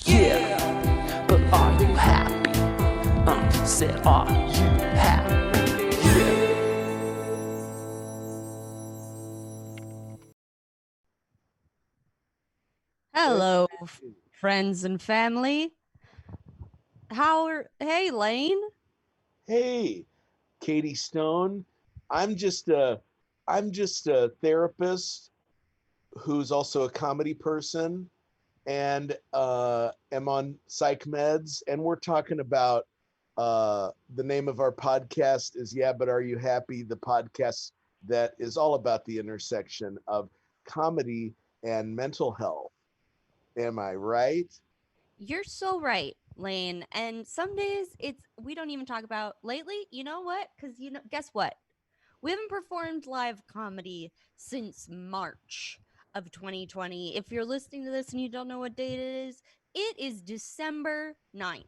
Yeah, but are you happy? Said, are you happy? Yeah. Hello, friends and family. Hey, Lane? Hey, Katie Stone. I'm just a I'm just a therapist who's also a comedy person and am on psych meds. And we're talking about the name of our podcast is Yeah, but Are You Happy? The podcast that is all about the intersection of comedy and mental health. Am I right? You're so right, Lane. And some days we don't even talk about lately. You know what? Because guess what? We haven't performed live comedy since March of 2020. If you're listening to this and you don't know what date it is December 9th.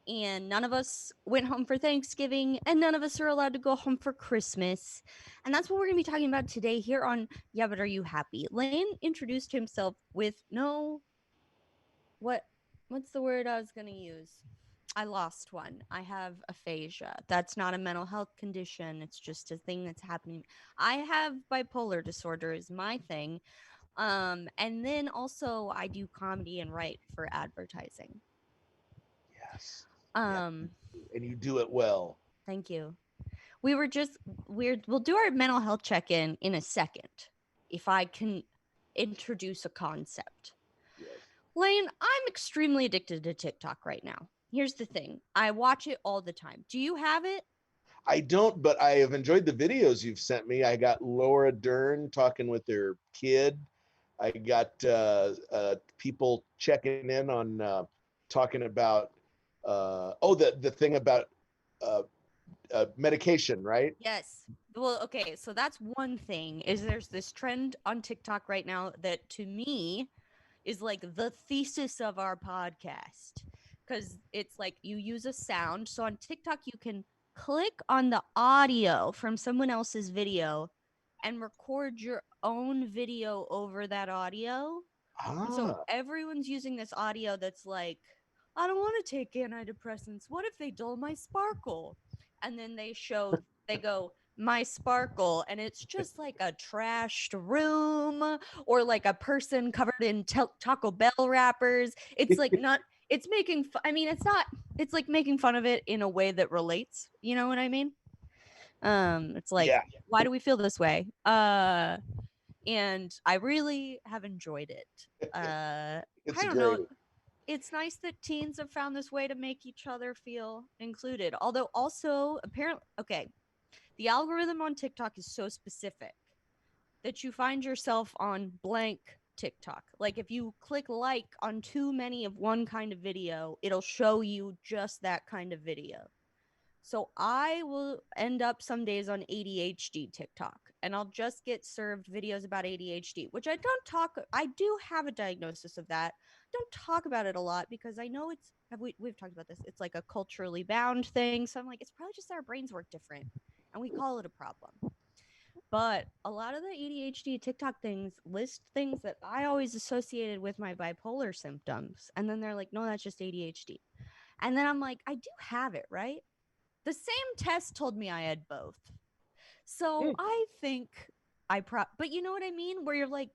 And none of us went home for Thanksgiving, and none of us are allowed to go home for Christmas. And that's what we're going to be talking about today here on Yeah, but Are You Happy? Lane introduced himself with what what's the word I was going to use? I lost one. I have aphasia. That's not a mental health condition. It's just a thing that's happening. I have bipolar disorder is my thing. And then also I do comedy and write for advertising. Yes. Yeah. Um, And you do it well. Thank you. We were just we'll do our mental health check-in in a second if I can introduce a concept. Yes. Lane, I'm extremely addicted to TikTok right now. Here's the thing. I watch it all the time. Do you have it? I don't, but I have enjoyed the videos you've sent me. I got Laura Dern talking with their kid. I got people checking in on talking about the thing about uh, medication, right? Yes. Well, okay, so that's one thing is there's this trend on TikTok right now that to me is like the thesis of our podcast cuz it's like you use a sound. So on TikTok you can click on the audio from someone else's video and record your own video over that audio. And so Ah, everyone's using this audio that's like, I don't want to take antidepressants. What if they dull my sparkle? And then they go, my sparkle. And it's just like a trashed room or like a person covered in Taco Bell wrappers. It's like not, it's making, I mean, it's not, it's like making fun of it in a way that relates. You know what I mean? It's like, yeah, why do we feel this way? And I really have enjoyed it. it's I don't know. great. It's nice that teens have found this way to make each other feel included. Although, also, apparently, okay, the algorithm on TikTok is so specific that you find yourself on blank TikTok. Like, if you click like on too many of one kind of video, it'll show you just that kind of video. So I will end up some days on ADHD TikTok and I'll just get served videos about ADHD, which I do have a diagnosis of that. Don't talk about it a lot because I know we've talked about this. It's like a culturally bound thing. So I'm like, it's probably just that our brains work different and we call it a problem. But a lot of the ADHD TikTok things list things that I always associated with my bipolar symptoms. And then they're like, no, that's just ADHD. And then I'm like, I do have it, right? The same test told me I had both. So Hmm. I think but you know what I mean? Where you're like,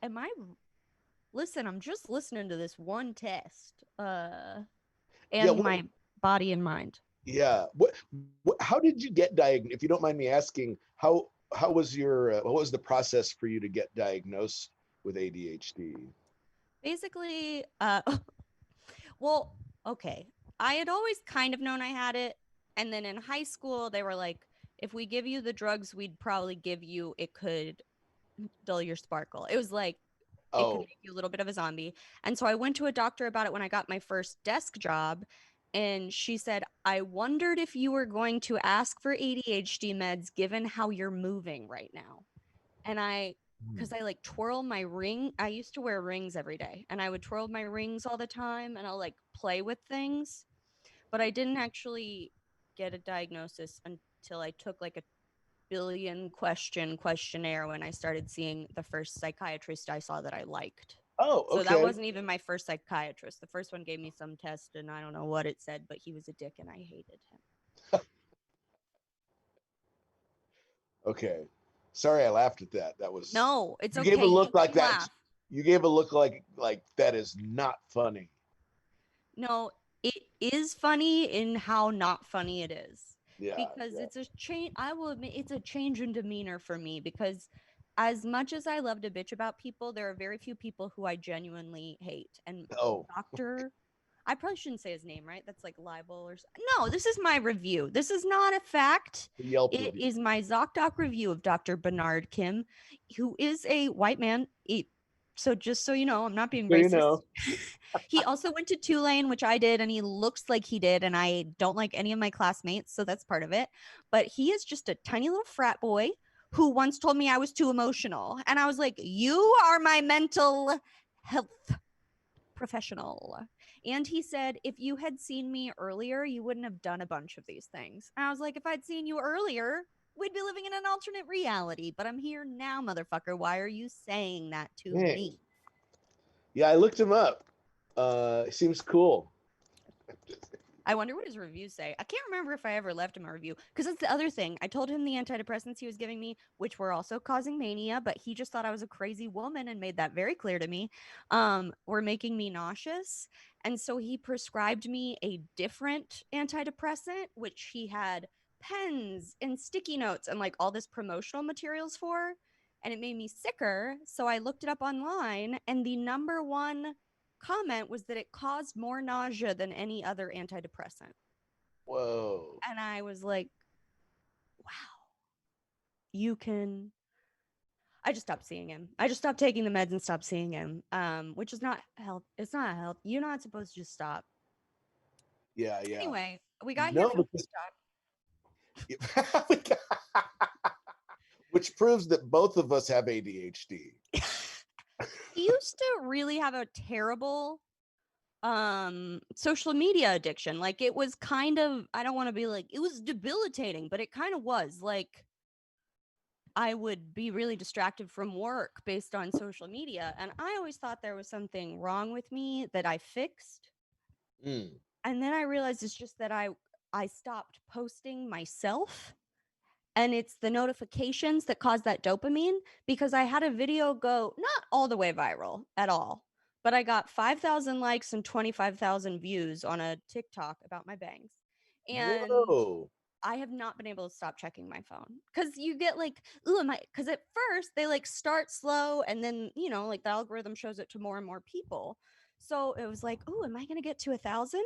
am I listen, I'm just listening to this one test. Yeah, And my body and mind. yeah. How did you get diagnosed? If you don't mind me asking, how was your what was the process for you to get diagnosed with ADHD? Basically, well, okay. I had always kind of known I had it. And then in high school, they were like, if we give you the drugs, we'd probably give you, it could dull your sparkle. It was like, it could Oh, make you a little bit of a zombie. And so I went to a doctor about it when I got my first desk job. And she said, I wondered if you were going to ask for ADHD meds given how you're moving right now. And because I like twirl my ring. I used to wear rings every day and I would twirl my rings all the time and I'll like play with things. But I didn't actually get a diagnosis until I took like a billion question questionnaire when I started seeing the first psychiatrist I saw that I liked. Oh, So that okay. wasn't even my first psychiatrist. The first one gave me some test and I don't know what it said, but he was a dick and I hated him. Okay. Sorry, I laughed at that. That was No, it's you gave a okay. You look like can that. laugh. You gave a look like that is not funny. No, it is funny in how not funny it is. Yeah, Because yeah. it's a change, I will admit, it's a change in demeanor for me. Because as much as I love to bitch about people, there are very few people who I genuinely hate. And Oh, Dr. I probably shouldn't say his name, right? That's like libel or no. This is my review. This is not a fact. the Yelp It review. is my ZocDoc review of Dr. Bernard Kim, who is a white man. So just so you know, I'm not being So you racist. know. He also went to Tulane, which I did, and he looks like he did, and I don't like any of my classmates, so that's part of it. But he is just a tiny little frat boy who once told me I was too emotional, and I was like, "You are my mental health professional." And he said, if you had seen me earlier, you wouldn't have done a bunch of these things. And I was like, if I'd seen you earlier, we'd be living in an alternate reality. But I'm here now, motherfucker. Why are you saying that to Dang. me? Yeah, I looked him up. Seems cool. I wonder what his reviews say. I can't remember if I ever left him a review because that's the other thing. I told him the antidepressants he was giving me, which were also causing mania, but he just thought I was a crazy woman and made that very clear to me, were making me nauseous. And so he prescribed me a different antidepressant, which he had pens and sticky notes and like all this promotional materials for. And it made me sicker. So I looked it up online, and the number one comment was that it caused more nausea than any other antidepressant. Whoa. And I was like, wow, you can. I just stopped seeing him. I just stopped taking the meds and stopped seeing him, which is not help. It's not help. You're not supposed to just stop. Yeah, yeah. Anyway, we got here No, from because TikTok. which proves that both of us have ADHD. He used to really have a terrible social media addiction. Like it was kind of, I don't want to be like, it was debilitating, but it kind of was like I would be really distracted from work based on social media. And I always thought there was something wrong with me that I fixed. Mm. And then I realized it's just that I stopped posting myself. And it's the notifications that cause that dopamine, because I had a video go not all the way viral at all, but I got 5,000 likes and 25,000 views on a TikTok about my bangs. And Whoa. I have not been able to stop checking my phone because you get like, ooh, am I? Because at first they like start slow and then, like the algorithm shows it to more and more people. So it was like, ooh, am I going to get to 1,000?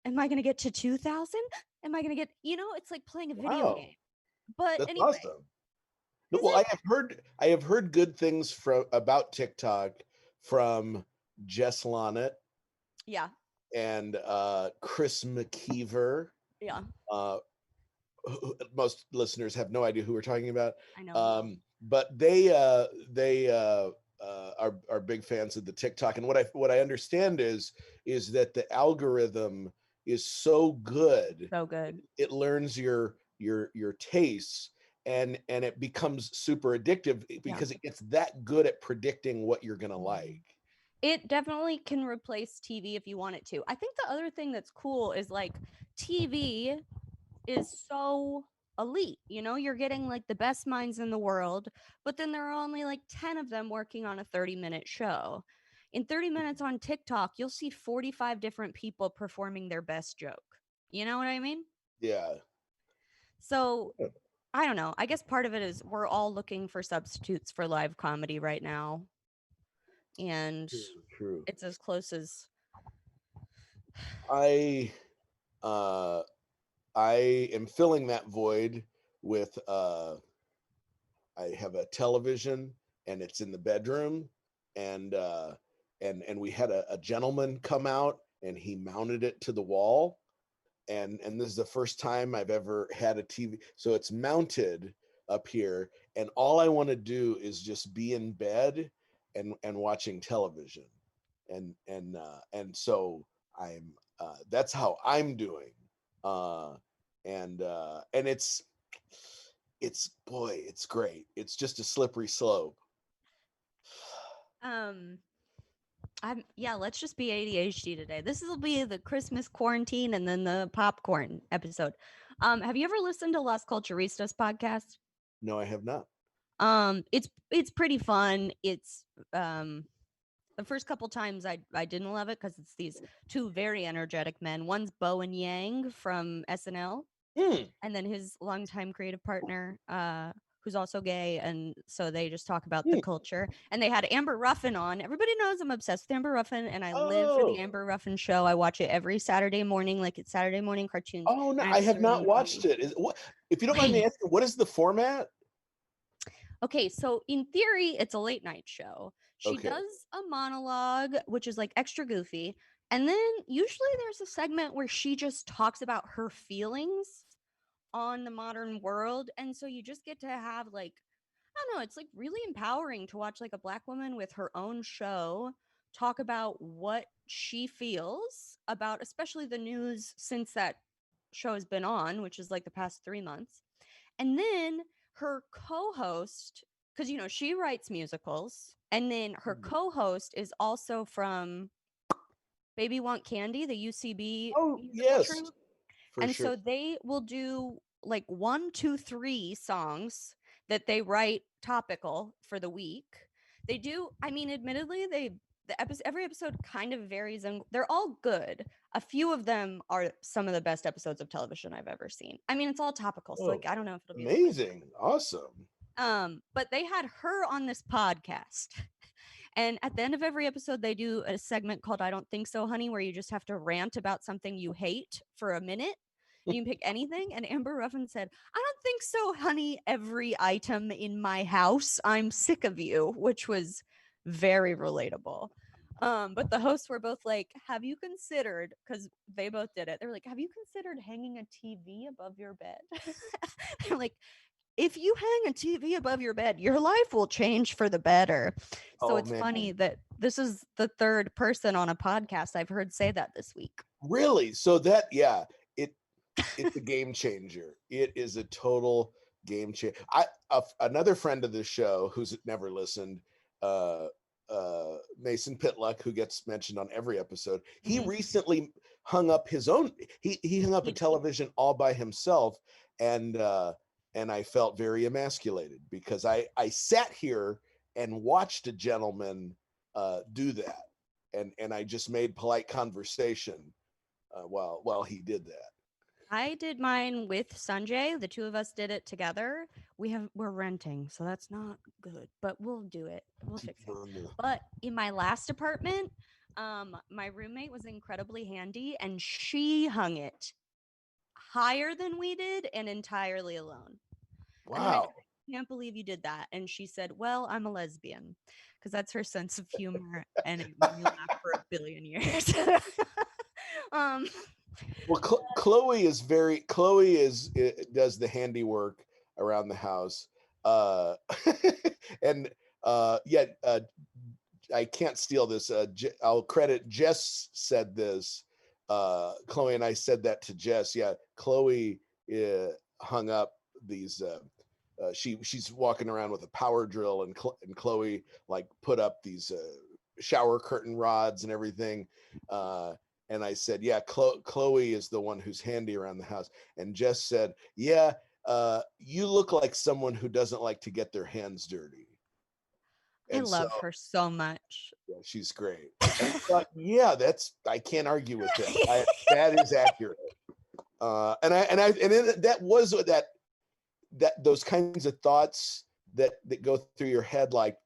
Am I going to get to 2,000? Am I going to get, it's like playing a video Wow. game. But That's anyway, awesome. No, is well, it? I have heard good things from about TikTok from Jess Lonnet Yeah. and Chris McKeever. Yeah. Uh, most listeners have no idea who we're talking about. I know. But they are big fans of the TikTok. And what I understand is that the algorithm is so good, So good. it learns your tastes, and it becomes super addictive because it gets that good at predicting what you're gonna like. It definitely can replace TV if you want it to. I think the other thing that's cool is like TV is so elite. You're getting like the best minds in the world, but then there are only like 10 of them working on a 30-minute show. In 30 minutes on TikTok, you'll see 45 different people performing their best joke. You know what I mean? Yeah. So I don't know. I guess part of it is we're all looking for substitutes for live comedy right now. And True. it's as close as I uh I am filling that void with I have a television and it's in the bedroom, and and we had a gentleman come out and he mounted it to the wall, and this is the first time I've ever had a TV. So it's mounted up here, and all I want to do is just be in bed and watching television, and so I'm that's how I'm doing, uh, and it's boy, it's great. It's just a slippery slope. um Let's just be ADHD today. This will be the Christmas quarantine and then the popcorn episode. Have you ever listened to Las Culturistas podcast? No, I have not. It's pretty fun. It's the first couple times I didn't love it because it's these two very energetic men. One's Bowen Yang from SNL, Hmm. and then his longtime creative partner, who's also gay, and so they just talk about the Hmm. culture. And they had Amber Ruffin on. Everybody knows I'm obsessed with Amber Ruffin, and I live for the Oh. Amber Ruffin show. I watch it every Saturday morning, like it's Saturday morning cartoons. Oh no, And I it's have not so watched funny. it. Is what if you don't mind me asking, what is the format? Okay, so in theory, it's a late night show. She Okay. does a monologue, which is like extra goofy. And then usually there's a segment where she just talks about her feelings on the modern world. And so you just get to have like, I don't know, it's like really empowering to watch like a black woman with her own show talk about what she feels about, especially the news since that show has been on, which is like the past 3 months. And then her co-host, because she writes musicals, and then her Hmm. co-host is also from Baby Want Candy, the UCB Oh musical yes, troupe. for And sure. so they will do like 1, 2, 3 songs that they write topical for the week. They do, I mean, admittedly, every episode kind of varies, and they're all good. A few of them are some of the best episodes of television I've ever seen. I mean, it's all topical, so like Oh, I don't know if it'll be the best. amazing, awesome. But they had her on this podcast. And at the end of every episode, they do a segment called I Don't Think So, Honey, where you just have to rant about something you hate for a minute. You can pick anything. And Amber Ruffin said, I don't think so, honey. Every item in my house. I'm sick of you, which was very relatable. But the hosts were both like, have you considered, because they both did it, they were like, have you considered hanging a TV above your bed? They're like, if you hang a TV above your bed, your life will change for the better. So Oh it's man, funny that this is the third person on a podcast I've heard say that this week. really? So that it it's a game changer. It is a total game changer. Another friend of the show who's never listened, uh, Mason Pitluck, who gets mentioned on every episode. He Mhm. recently hung up his own. He hung up a He- television all by himself, and I felt very emasculated because I sat here and watched a gentleman do that, and I just made polite conversation while he did that. I did mine with Sanjay. The two of us did it together. We're renting, so that's not good, but we'll do it. We'll fix it. But in my last apartment, my roommate was incredibly handy, and she hung it higher than we did and entirely alone. And then I said, Wow. I can't believe you did that. And she said, well, I'm a lesbian, because that's her sense of humor. And it made me laugh for a billion years. um, Well, Chloe does the handiwork around the house, uh, and yeah, I can't steal this. I'll credit Jess said this. Chloe and I said that to Jess. Yeah, Chloe hung up these. She's walking around with a power drill, and Chloe like put up these shower curtain rods and everything. And I said, yeah, Chloe is the one who's handy around the house. And Jess said, yeah, you look like someone who doesn't like to get their hands dirty. I And so love her so much. yeah, she's great. And I thought, yeah, I can't argue with that. That is accurate. That was those kinds of thoughts that go through your head, like,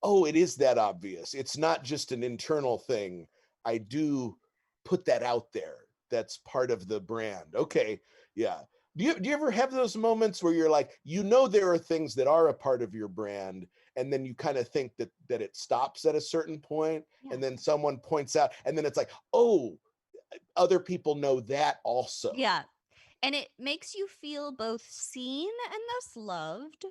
oh, it is that obvious. It's not just an internal thing. I do put that out there. That's part of the brand. Okay, yeah. Do you ever have those moments where you're like, there are things that are a part of your brand, and then you kind of think that it stops at a certain point, Yeah. and then someone points out, and then it's like, oh, other people know that also. Yeah. And it makes you feel both seen and thus loved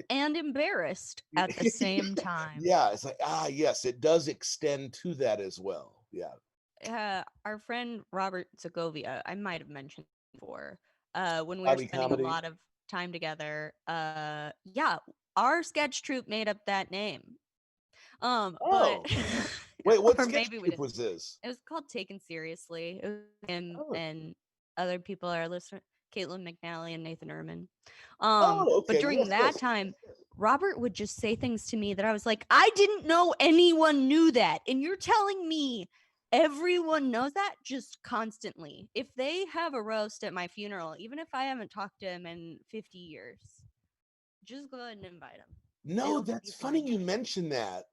and embarrassed at the same time. Yeah, it's like, yes, it does extend to that as well. Yeah. Our friend Robert Segovia, I might have mentioned before, when we were Body spending a comedy. lot of time together, yeah, our sketch troupe made up that name. But Oh, wait, what or sketch maybe we group didn't. was this? It was called Taken Seriously. It was him Oh, and other people are listening, Caitlin McNally and Nathan Erman. oh, But okay. during Yes, that yes. time, Robert would just say things to me that I was like, I didn't know anyone knew that. And you're telling me everyone knows that just constantly. If they have a roast at my funeral, even if I haven't talked to him in 50 years, just go ahead and invite him. No, It'll be that's funny fine. you mentioned that.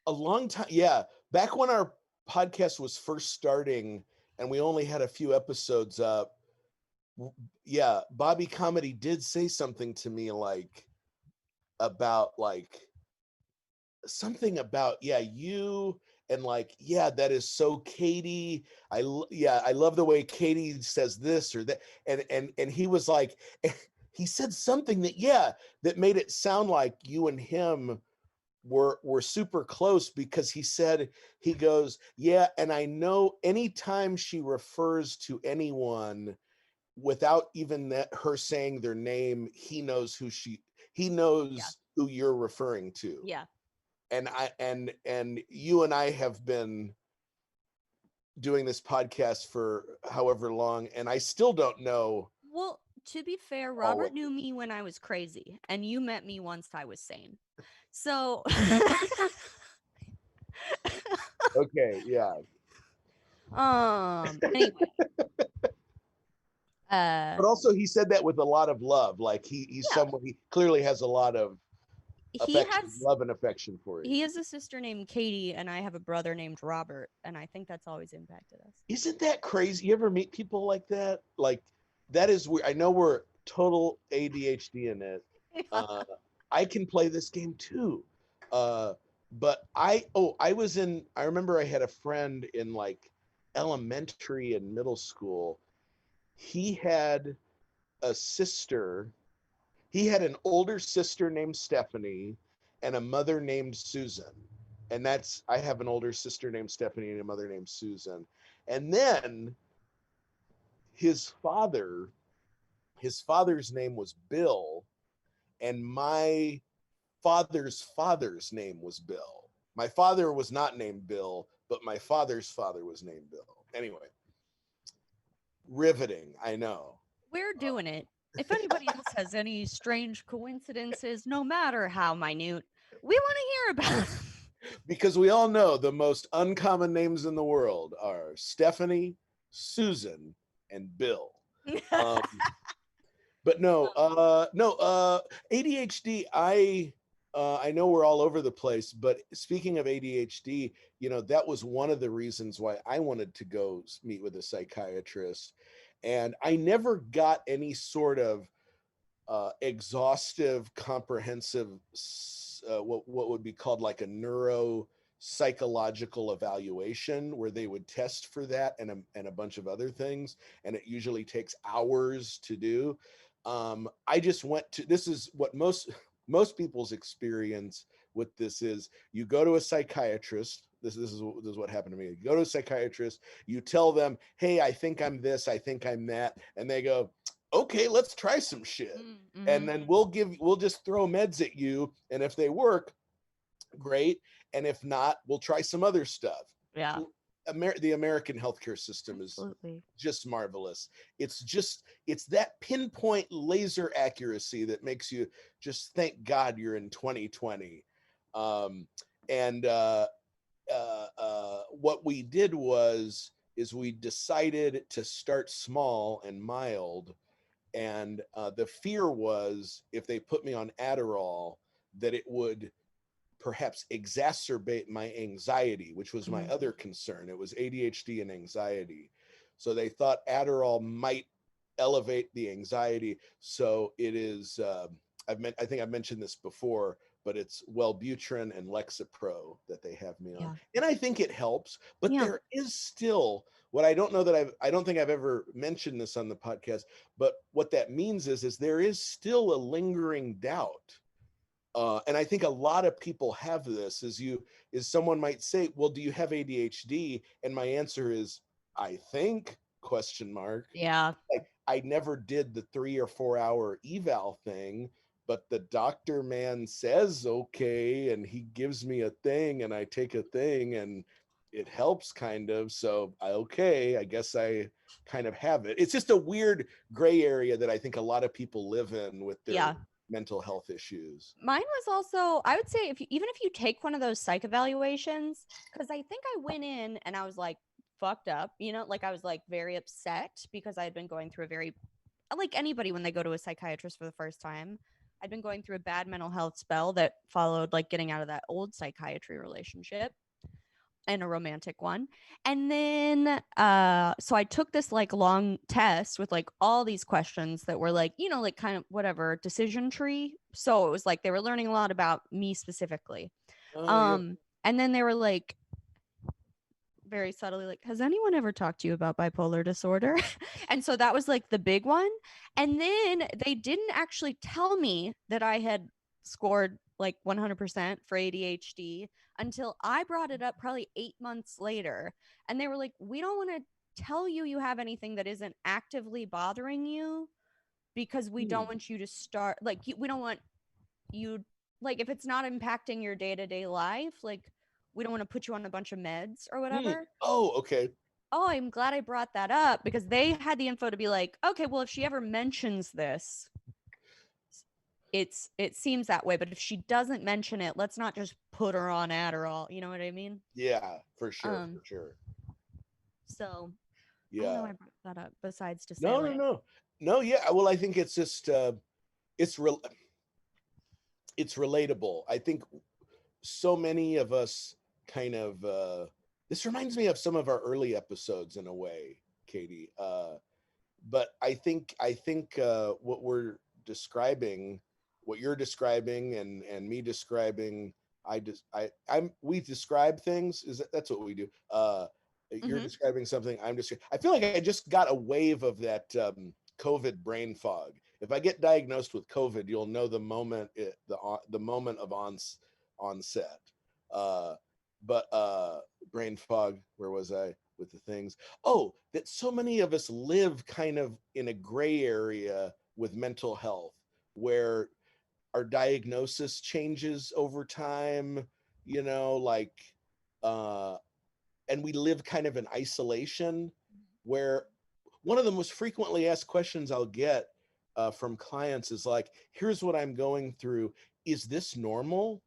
A long time, yeah. Back when our podcast was first starting and we only had a few episodes up, yeah, Bobby Comedy did say something to me like about like something about yeah you and like yeah that is so Katie. Yeah, I love the way Katie says this or that and he was like he said something that yeah that made it sound like you and him were super close because he said he goes yeah and I know anytime she refers to anyone without even that her saying their name he Yeah. knows who you're referring to. Yeah. And and you and I have been doing this podcast for however long and I still don't know Well, to be fair, all Robert of knew me when I was crazy, and you met me once I was sane. So, okay yeah anyway, but also he said that with a lot of love like he's yeah, someone he clearly has a lot of he affection has love and affection for you. he has a sister named Katie, and I have a brother named Robert, and I think that's always impacted us. Isn't that crazy? You ever meet people like that? Like that is weird. I know we're total ADHD in it. Uh, I can play this game too. Uh, but I remember I had a friend in like elementary and middle school. He had a sister. He had an older sister named Stephanie and a mother named Susan. And that's I have an older sister named Stephanie and a mother named Susan. And then his father, his father's name was Bill, and my father's name was Bill. My father was not named Bill, but my father's father was named Bill. Anyway, riveting, I know. We're doing it. If anybody else has any strange coincidences, no matter how minute, we want to hear about them. Because we all know the most uncommon names in the world are Stephanie, Susan, and Bill. Um, but ADHD. I know we're all over the place, but speaking of ADHD, you know that was one of the reasons why I wanted to go meet with a psychiatrist, and I never got any sort of exhaustive, comprehensive, what would be called like a neuropsychological evaluation, where they would test for that and a bunch of other things, and it usually takes hours to do. I just went to this is what most people's experience with this is you go to a psychiatrist. This is what happened to me. You go to a psychiatrist, you tell them, hey, I think I'm this, I think I'm that, and they go, okay, let's try some shit. Mm-hmm. And then we'll just throw meds at you. And if they work, great. And if not, we'll try some other stuff. Yeah. The American healthcare system Absolutely. is just marvelous. It's that pinpoint laser accuracy that makes you just thank God you're in 2020. And what we did is we decided to start small and mild, and the fear was if they put me on Adderall that it would perhaps exacerbate my anxiety, which was my other concern. It was ADHD and anxiety. So they thought Adderall might elevate the anxiety. So it is, I think I mentioned this before, but it's Wellbutrin and Lexapro that they have me on. Yeah. And I think it helps, but Yeah. there is still what I don't know that I don't think I've ever mentioned this on the podcast, but what that means is there is still a lingering doubt. And I think a lot of people have this is someone might say, well, do you have ADHD? And my answer is, I think, question mark. Yeah. Like I never did the 3 or 4 hour eval thing, but the doctor man says okay, and he gives me a thing, and I take a thing, and it helps kind of. So I guess I kind of have it. It's just a weird gray area that I think a lot of people live in with their Yeah. mental health issues. Mine was also, I would say, if you, even if you take one of those psych evaluations, because I think I went in and I was like fucked up, you know, like I was like very upset because I had been going through a very, like anybody when they go to a psychiatrist for the first time, I'd been going through a bad mental health spell that followed like getting out of that old psychiatry relationship and a romantic one. And then so I took this like long test with like all these questions that were like, you know, like kind of whatever decision tree. So it was like they were learning a lot about me specifically. Oh yeah. And then they were like very subtly like, has anyone ever talked to you about bipolar disorder? And so that was like the big one. And then they didn't actually tell me that I had scored like 100% for ADHD until I brought it up probably 8 months later. And they were like, we don't want to tell you you have anything that isn't actively bothering you because we don't want you to start like we don't want you like if it's not impacting your day-to-day life, like we don't want to put you on a bunch of meds or whatever. Oh, okay. Oh, I'm glad I brought that up because they had the info to be like, okay, well, if she ever mentions this, it seems that way. But if she doesn't mention it, let's not just put her on Adderall. You know what I mean? Yeah, for sure, Um, for sure. So I don't know Yeah. why I brought that up besides to say No, no, like, no. No, yeah. Well, I think it's just it's real it's relatable. I think so many of us kind of this reminds me of some of our early episodes in a way, Katie. But I think what we're describing, what you're describing and me describing, I'm we describe things. That's what we do. You're mm-hmm. describing something. I feel like I just got a wave of that COVID brain fog. If I get diagnosed with COVID, you'll know the moment of onset. Uh, but brain fog. Where was I with the things? Oh, that so many of us live kind of in a gray area with mental health, where our diagnosis changes over time. You know, like uh, and we live kind of in isolation, where one of the most frequently asked questions I'll get from clients is like, here's what I'm going through, is this normal?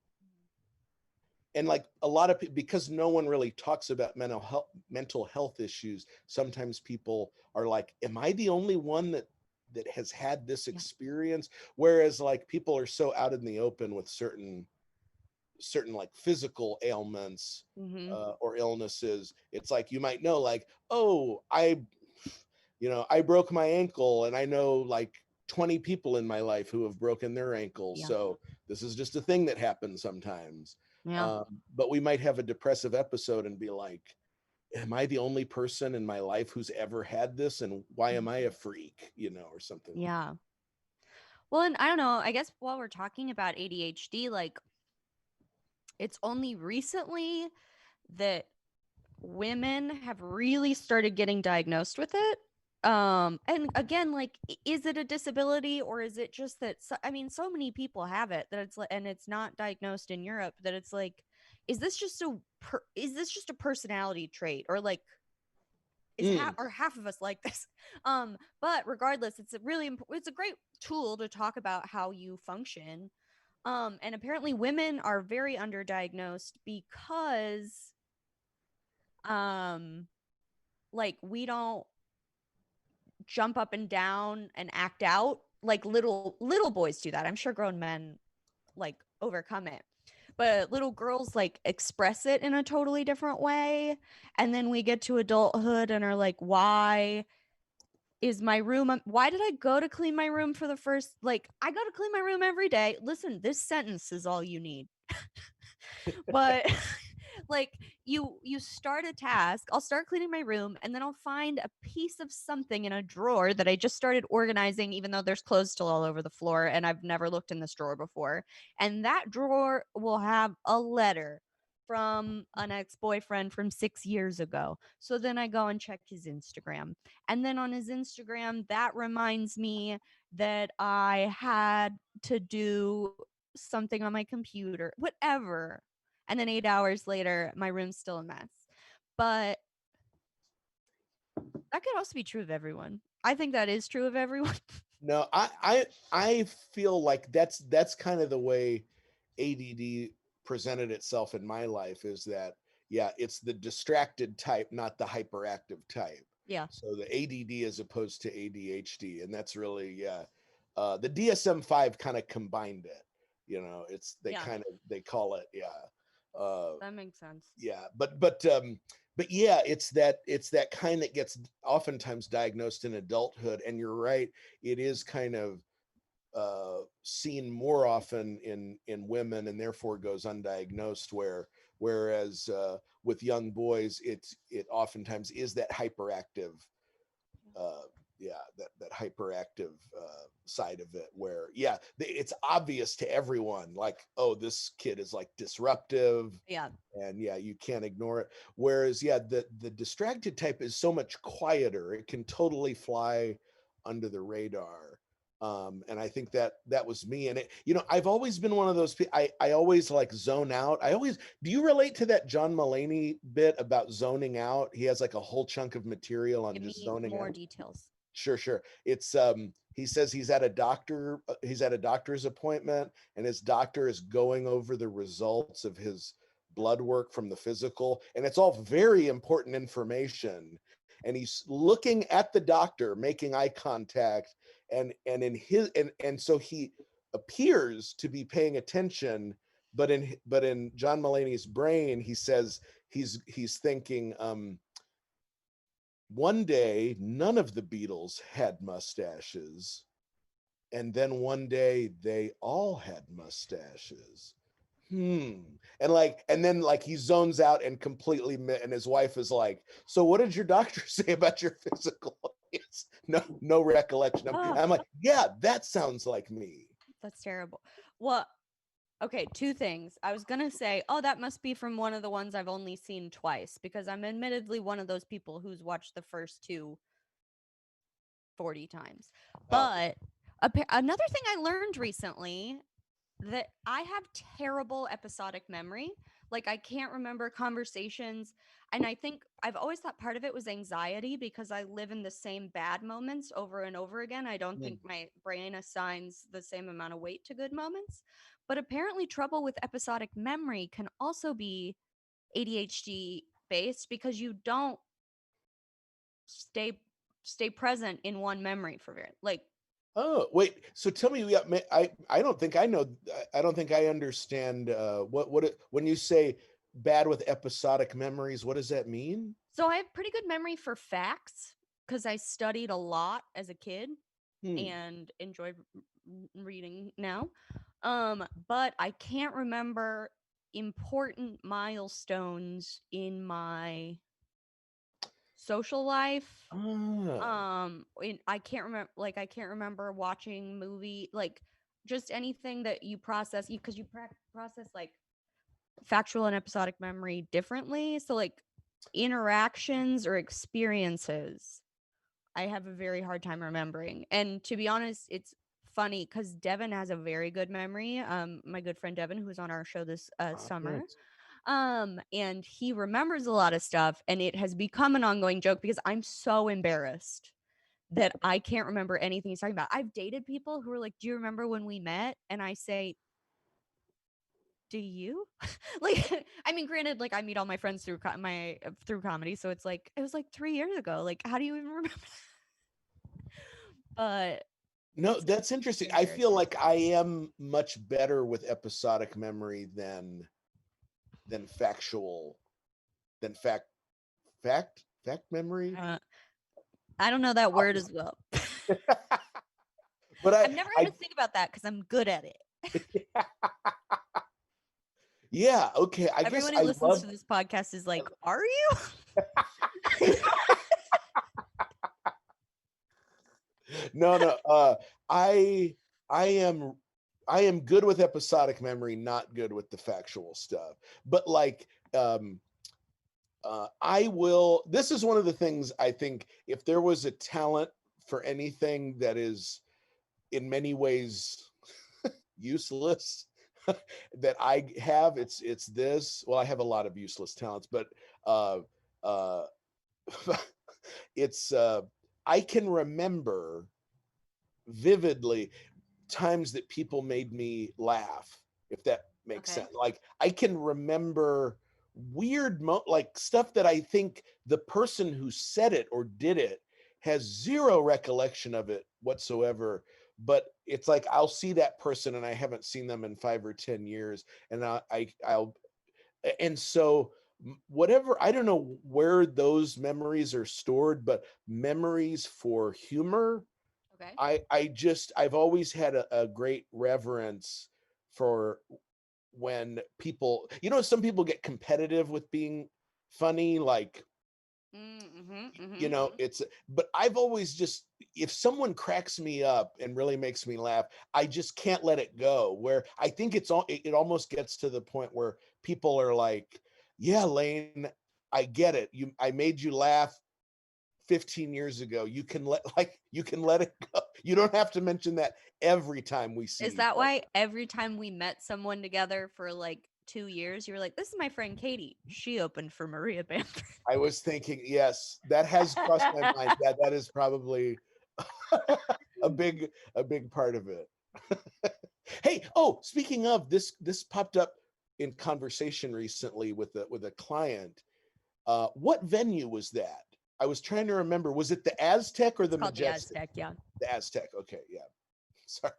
And like a lot of people, because no one really talks about mental health issues, sometimes people are like, am I the only one that has had this Yeah. experience? Whereas like people are so out in the open with certain like physical ailments Mm-hmm. or illnesses. It's like you might know, like, oh, I broke my ankle, and I know like 20 people in my life who have broken their ankles. Yeah. So this is just a thing that happens sometimes. Yeah. But we might have a depressive episode and be like, am I the only person in my life who's ever had this? And why am I a freak, or something? Yeah. Well, and I don't know, I guess while we're talking about ADHD, like it's only recently that women have really started getting diagnosed with it. And again, like is it a disability or is it just that I mean so many people have it that it's like, and it's not diagnosed in Europe, that it's like, is this just a personality trait, or like is half of us like this? But regardless, it's it's a great tool to talk about how you function. And apparently women are very underdiagnosed because like we don't jump up and down and act out like little boys do that. I'm sure grown men like overcome it, but little girls like express it in a totally different way. And then we get to adulthood and are like, why did I go to clean my room for the first, like I go to clean my room every day. Listen, this sentence is all you need. But like you start a task, I'll start cleaning my room and then I'll find a piece of something in a drawer that I just started organizing, even though there's clothes still all over the floor and I've never looked in this drawer before. And that drawer will have a letter from an ex-boyfriend from 6 years ago. So then I go and check his Instagram, and then on his Instagram that reminds me that I had to do something on my computer, whatever. And then 8 hours later, my room's still a mess. But that could also be true of everyone. I think that is true of everyone. No, I feel like that's kind of the way ADD presented itself in my life, is that yeah, it's the distracted type, not the hyperactive type. Yeah. So the ADD as opposed to ADHD, and that's really yeah. The DSM-5 kind of combined it. You know, it's they Yeah. kind of they call it yeah. That makes sense. Yeah, but yeah, it's that kind that gets oftentimes diagnosed in adulthood, and you're right, it is kind of seen more often in women, and therefore goes undiagnosed, whereas with young boys it oftentimes is that hyperactive uh yeah, that hyperactive side of it, where yeah, it's obvious to everyone, like, oh, this kid is like disruptive, Yeah. and yeah, you can't ignore it. Whereas yeah, the distracted type is so much quieter, it can totally fly under the radar. And I think that was me, and it, you know, I've always been one of those people, I always like zone out. I always, do you relate to that John Mulaney bit about zoning out? He has like a whole chunk of material on Give just me zoning more out. details. Sure, sure. It's he says he's at a doctor's appointment, and his doctor is going over the results of his blood work from the physical, and it's all very important information. And he's looking at the doctor, making eye contact, and in his and so he appears to be paying attention, but in John Mulaney's brain, he says he's thinking one day, none of the Beatles had mustaches, and then one day they all had mustaches. And like, and then like he zones out and completely, and his wife is like, "So what did your doctor say about your physical?" It's no recollection. Oh, I'm like, "Yeah, that sounds like me." that's terrible. Well, okay, two things. I was gonna say, oh, that must be from one of the ones I've only seen twice, because I'm admittedly one of those people who's watched the first two 40 times. Oh, But another thing I learned recently, that I have terrible episodic memory. Like, I can't remember conversations. And I think I've always thought part of it was anxiety, because I live in the same bad moments over and over again. I don't think my brain assigns the same amount of weight to good moments. But apparently, trouble with episodic memory can also be ADHD based, because you don't stay present in one memory for very, like, oh, wait. So tell me, yeah, I don't think I know. I don't think I understand when you say bad with episodic memories. What does that mean? so I have pretty good memory for facts, because I studied a lot as a kid Hmm. and enjoy reading now. But I can't remember important milestones in my social life. Ah. I can't remember, like, I can't remember watching movie, like, just anything that you process, because you process like factual and episodic memory differently. So, like, interactions or experiences, I have a very hard time remembering. And to be honest, it's funny because Devin has a very good memory. My good friend Devin, who's on our show this summer, Nice. and he remembers a lot of stuff, and it has become an ongoing joke because I'm so embarrassed that I can't remember anything he's talking about. I've dated people who are like, "Do you remember when we met?" And I say, "Do you?" Like, I mean, granted, like, I meet all my friends through through comedy, so it's like it was like 3 years ago. Like, how do you even remember? But No, it's that's interesting. I feel embarrassing. like I am much better with episodic memory than factual than fact memory. Uh, I don't know that word as Opposite. well. But I've never had to think about that because I'm good at it. yeah, okay. I guess Everyone I who listens love to this podcast is like, "Are you?" no. I I am I am good with episodic memory, not good with the factual stuff. But like I will, this is one of the things I think, if there was a talent for anything that is in many ways useless that I have. It's this. Well, I have a lot of useless talents, but uh, uh, it's I can remember vividly times that people made me laugh, if that makes Okay. sense. Like I can remember like stuff that I think the person who said it or did it has zero recollection of it whatsoever. But it's like I'll see that person and I haven't seen them in 5 or 10 years, and I'll and so whatever, I don't know where those memories are stored, but memories for humor, Okay. I've always had a great reverence for when people, some people get competitive with being funny, like, it's, but I've always just, if someone cracks me up and really makes me laugh, I just can't let it go. Where I think it almost gets to the point where people are like, yeah, Lane, I get it. I made you laugh 15 years ago. You can let it go. You don't have to mention that every time we see Is each that other. why every time we met someone together for like 2 years, you were like, this is my friend Katie. She opened for Maria Bamford. I was thinking, yes, that has crossed my mind. That is probably a big part of it. Hey, oh, speaking of this popped up in conversation recently with a client. What venue was that? I was trying to remember. Was it the Aztec or It's the called the Majestic? Aztec, yeah. The Aztec. Okay, yeah. Sorry.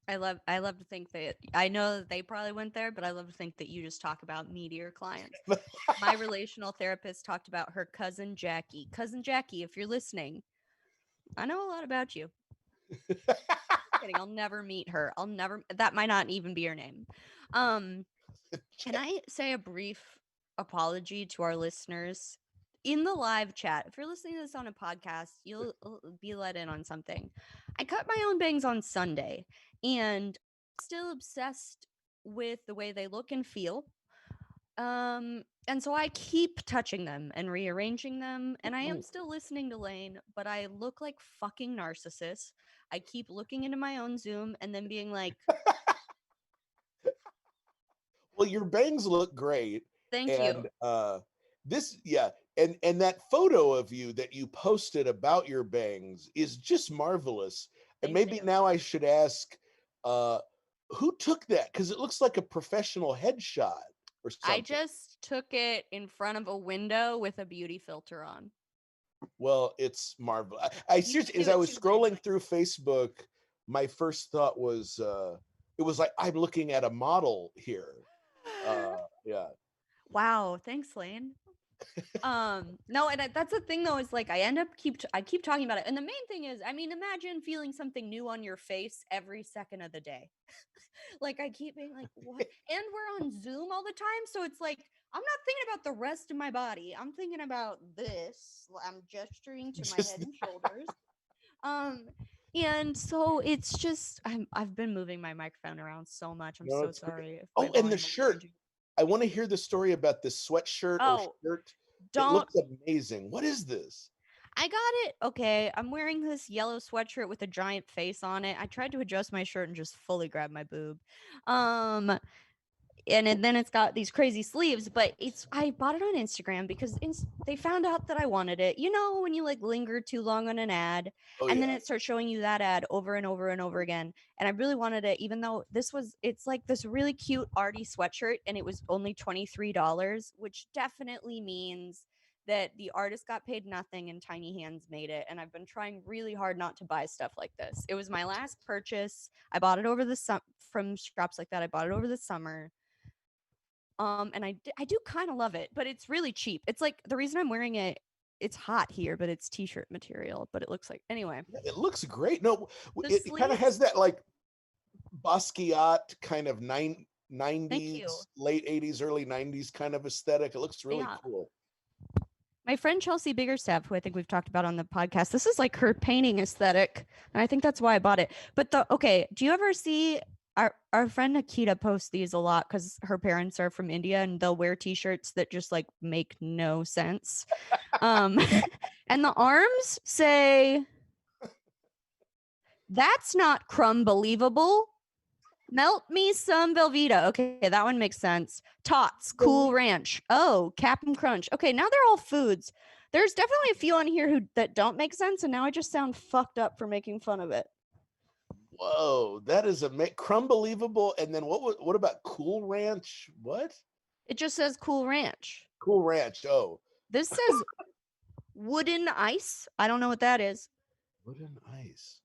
I love to think that I know that they probably went there, but I love to think that you just talk about me to your clients. My relational therapist talked about her cousin Jackie. Cousin Jackie, if you're listening, I know a lot about you. Kidding, I'll never meet her. That might not even be her name. Can I say a brief apology to our listeners in the live chat? If you're listening to this on a podcast, you'll be let in on something. I cut my own bangs on Sunday and still obsessed with the way they look and feel. And so I keep touching them and rearranging them, and I am still listening to Lane, but I look like fucking narcissist. I keep looking into my own Zoom and then being like, Well, your bangs look great. thank you. And yeah, and that photo of you that you posted about your bangs is just marvelous. And Thank maybe you. now I should ask, uh who took that? Because it looks like a professional headshot or I something. just took it in front of a window with a beauty filter on. Well, it's marvelous. I seriously, do as I it was too, Lane. scrolling through Facebook, my first thought was it was like I'm looking at a model here. Yeah. Wow, thanks, Lane. No, and that's the thing though, is like I end up I keep talking about it. And the main thing is, I mean, imagine feeling something new on your face every second of the day. Like I keep being like, what? And we're on Zoom all the time, so it's like I'm not thinking about the rest of my body. I'm thinking about this. I'm gesturing to my Just head and shoulders. Um, and so it's just I've been moving my microphone around so much. I'm no, so it's great. sorry if my Oh, and the volume is shirt. changing. I want to hear the story about this sweatshirt or Oh, shirt. It don't looks amazing. What is this? I got it. Okay, I'm wearing this yellow sweatshirt with a giant face on it. I tried to adjust my shirt and just fully grab my boob. Um then it's got these crazy sleeves, but I bought it on Instagram because they found out that I wanted it. You know, when you like linger too long on an ad Oh and then yeah. it starts showing you that ad over and over and over again. And I really wanted it, even though it's like this really cute arty sweatshirt and it was only $23, which definitely means that the artist got paid nothing and Tiny Hands made it. And I've been trying really hard not to buy stuff like this. It was my last purchase. I bought it over the from shops like that. I bought it over the summer. And I do kind of love it, but it's really cheap. It's like the reason I'm wearing it, it's hot here, but it's t-shirt material, but it looks like anyway. It looks great. No, The it kind of sleeves, has that like Basquiat kind of thank you. 90s, late 80s, early 90s kind of aesthetic. It looks really Yeah. cool. My friend Chelsea Biggerstaff, who I think we've talked about on the podcast, this is like her painting aesthetic, and I think that's why I bought it. But do you ever see our friend Nikita posts these a lot because her parents are from India and they'll wear t-shirts that just like make no sense. And the arms say That's not crumb-believable. Melt me some Velveeta. Okay, that one makes sense. Tots, Cool Ranch. Oh, Cap'n Crunch. Okay, now they're all foods. There's definitely a few on here that don't make sense, and now I just sound fucked up for making fun of it. Whoa, that is crumb-believable. And then what about Cool Ranch? What? It just says Cool Ranch. Cool Ranch. Oh, This says Wooden Ice. I don't know what that is. wooden ice.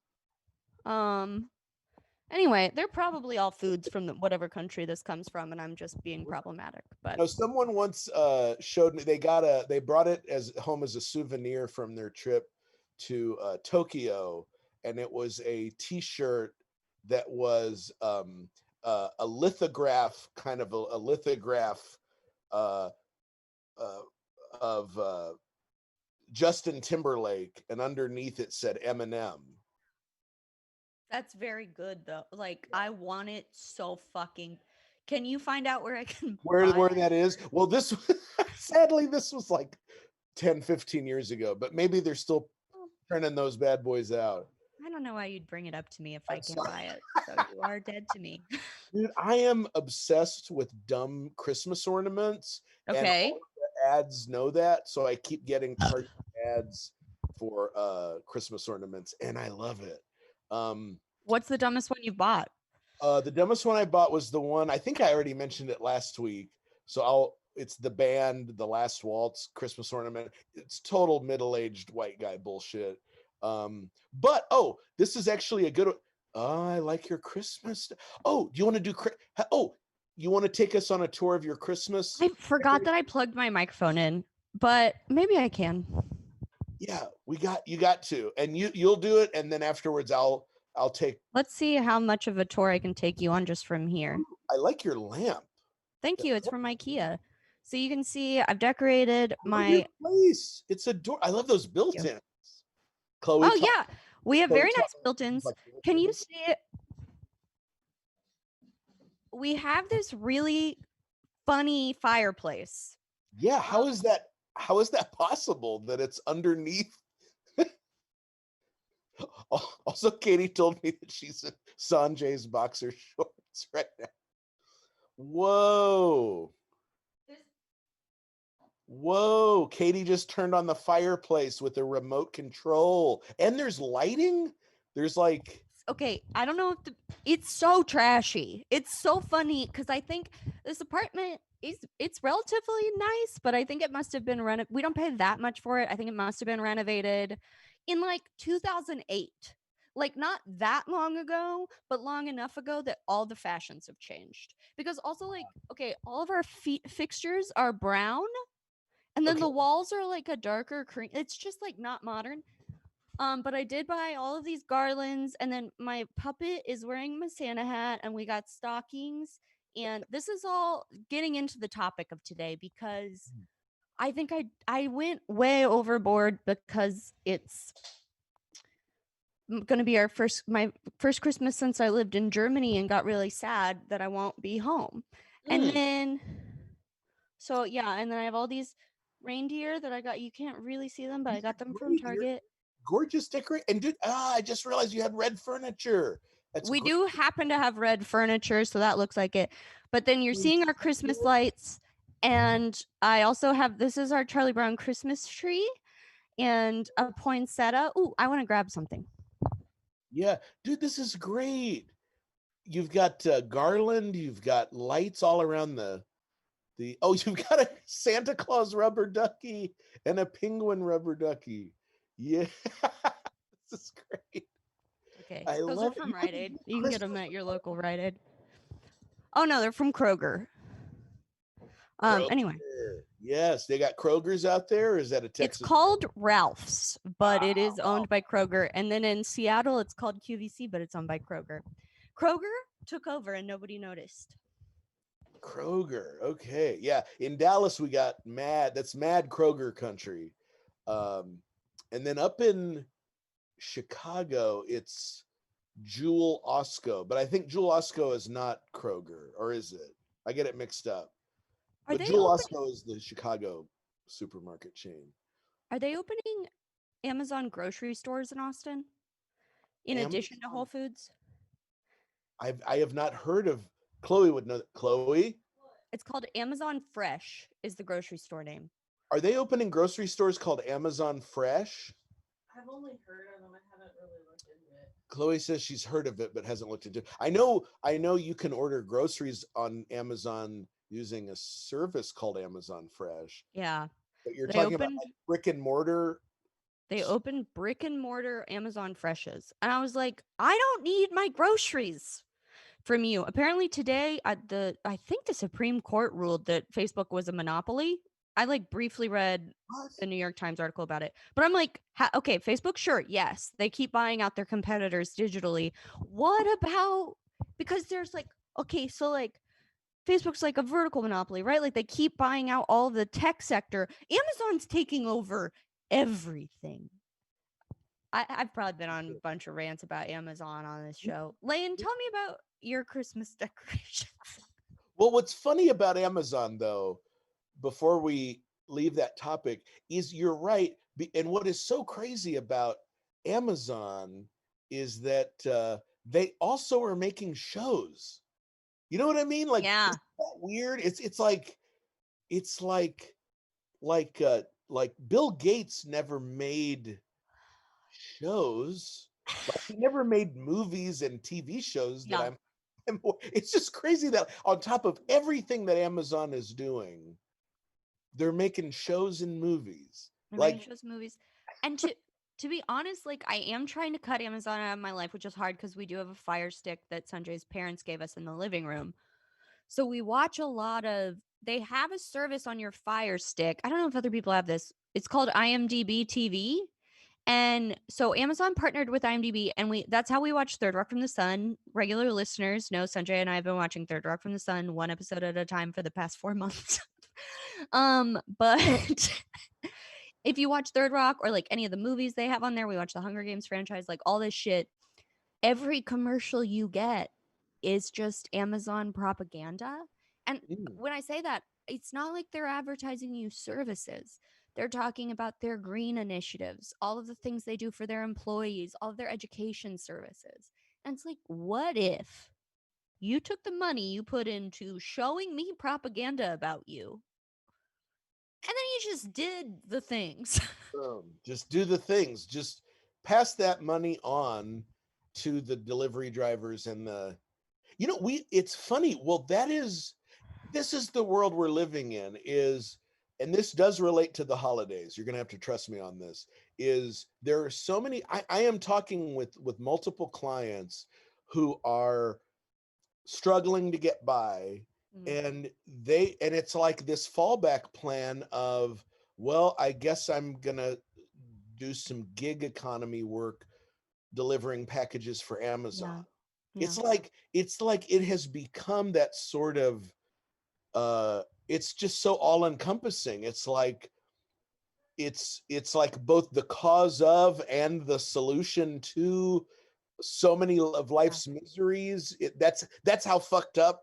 Anyway, they're probably all foods from whatever country this comes from, and I'm just being problematic. But No, someone once showed me they brought it as home as a souvenir from their trip to Tokyo, and it was a T-shirt that was a lithograph, kind of a lithograph uh, of Justin Timberlake, and underneath it said Eminem. that's very good, though. Like, I want it so fucking. Can you find out where I can Where buy it? that is? Well, this sadly this was like 10, 15 years ago, but maybe they're still turning those bad boys out. I don't know why you'd bring it up to me if I I'm can't sorry. buy it. So you are dead to me. Dude, I am obsessed with dumb Christmas ornaments, and Okay. all of the ads know that, so I keep getting cartoon ads for Christmas ornaments, and I love it. What's the dumbest one you've bought? The dumbest one I bought was the one, I think I already mentioned it last week, so it's the band The Last Waltz Christmas ornament. It's total middle-aged white guy bullshit. But this is actually a good one. Oh, I like your Christmas. Oh, do you want to do? You want to take us on a tour of your Christmas? I forgot that I plugged my microphone in, but maybe I can. Yeah, you got to, and you'll do it, and then afterwards I'll take. Let's see how much of a tour I can take you on just from here. I like your lamp. Thank you. It's from IKEA. So you can see I've decorated Your my place. It's I love those built-ins. Chloe. Oh yeah, we have very nice built-ins. like Can you see it? We have this really funny fireplace. Yeah, how is that possible that it's underneath? Also, Katie told me that she's in Sanjay's boxer shorts right now. Whoa, Katie just turned on the fireplace with a remote control, and there's lighting. There's like, okay, I don't know if it's so trashy. It's so funny because I think this apartment it's relatively nice, but I think it must have been we don't pay that much for it. I think it must have been renovated in like 2008. Like not that long ago, but long enough ago that all the fashions have changed. Because also like, okay, all of our fixtures are brown, and then the walls are like a darker cream. It's just like not modern. But I did buy all of these garlands, and then my puppet is wearing my Santa hat, and we got stockings. And this is all getting into the topic of today because I think I went way overboard because it's going to be my first Christmas since I lived in Germany and got really sad that I won't be home. And then so yeah, and then I have all these reindeer that I got. You can't really see them, but I got them from Target. Gorgeous decorate. And dude, I just realized you had red furniture. We do happen to have red furniture, so that looks like it. But then you're seeing our Christmas lights, and I also have, this is our Charlie Brown Christmas tree and a poinsettia. Ooh, I want to grab something. Yeah, dude, this is great. You've got garland, you've got lights all around you've got a Santa Claus rubber ducky and a penguin rubber ducky. Yeah, this is great. Okay, those are from Rite Aid. You can get them at your local Rite Aid. Oh no, they're from Kroger. Anyway. Yes, they got Kroger's out there, or is that a Texas? It's called Ralph's, but it is owned by Kroger. And then in Seattle, it's called QVC, but it's owned by Kroger. Kroger took over and nobody noticed. Kroger, okay. Yeah, in Dallas, we got that's Mad Kroger country. And then up in Chicago, it's Jewel Osco, but I think Jewel Osco is not Kroger, or is it? I get it mixed up. But Jewel Osco is the Chicago supermarket chain. Are they opening Amazon grocery stores in Austin? in addition to Whole Amazon. Foods. I have not heard of. Chloe would know. Chloe, It's called Amazon Fresh is the grocery store name. are they opening grocery stores called Amazon Fresh? I've only heard of them. I haven't really looked into it. Chloe says she's heard of it but hasn't looked into it. I know you can order groceries on Amazon using a service called Amazon Fresh. Yeah. But you're They talking about opened like brick and mortar. they opened brick and mortar Amazon Freshes. And I was like, I don't need my groceries from you. Apparently today I think the Supreme Court ruled that Facebook was a monopoly. I like briefly read What? the New York Times article about it. But I'm like, okay, Facebook, sure, yes, they keep buying out their competitors digitally. What about, because there's like, okay, so like Facebook's like a vertical monopoly, right? Like they keep buying out all the tech sector. Amazon's taking over everything. I've probably been on a bunch of rants about Amazon on this show. Lane, tell me about your Christmas decorations. Well, what's funny about Amazon though, before we leave that topic, is you're right. And what is so crazy about Amazon is that they also are making shows. You know what I mean? Like, Yeah. isn't that weird? It's like Bill Gates never made shows. Like he never made movies and TV shows that Yeah. it's just crazy that on top of everything that Amazon is doing, they're making shows and movies. They're Like, making shows, movies. And to be honest, like I am trying to cut Amazon out of my life, which is hard because we do have a Fire Stick that Sanjay's parents gave us in the living room. So we watch a lot of, they have a service on your Fire Stick. I don't know if other people have this. It's called IMDb TV. And so Amazon partnered with IMDb and that's how we watch Third Rock from the Sun. Regular listeners know Sanjay and I have been watching Third Rock from the Sun one episode at a time for the past 4 months. But if you watch Third Rock or like any of the movies they have on there, we watch the Hunger Games franchise, like all this shit. Every commercial you get is just Amazon propaganda. And when I say that, it's not like they're advertising you services. They're talking about their green initiatives, all of the things they do for their employees, all of their education services. And it's like, what if you took the money you put into showing me propaganda about you, and then you just did the things? just do the things. Just pass that money on to the delivery drivers and the. It's funny. Well, this is the world we're living in. And this does relate to the holidays. You're gonna have to trust me on this. Is there are so many. I am talking with multiple clients who are struggling to get by, and it's like this fallback plan of, well, I guess I'm gonna do some gig economy work delivering packages for Amazon. Yeah. It's like it has become that sort of it's just so all encompassing. It's like both the cause of and the solution to so many of life's miseries. That's how fucked up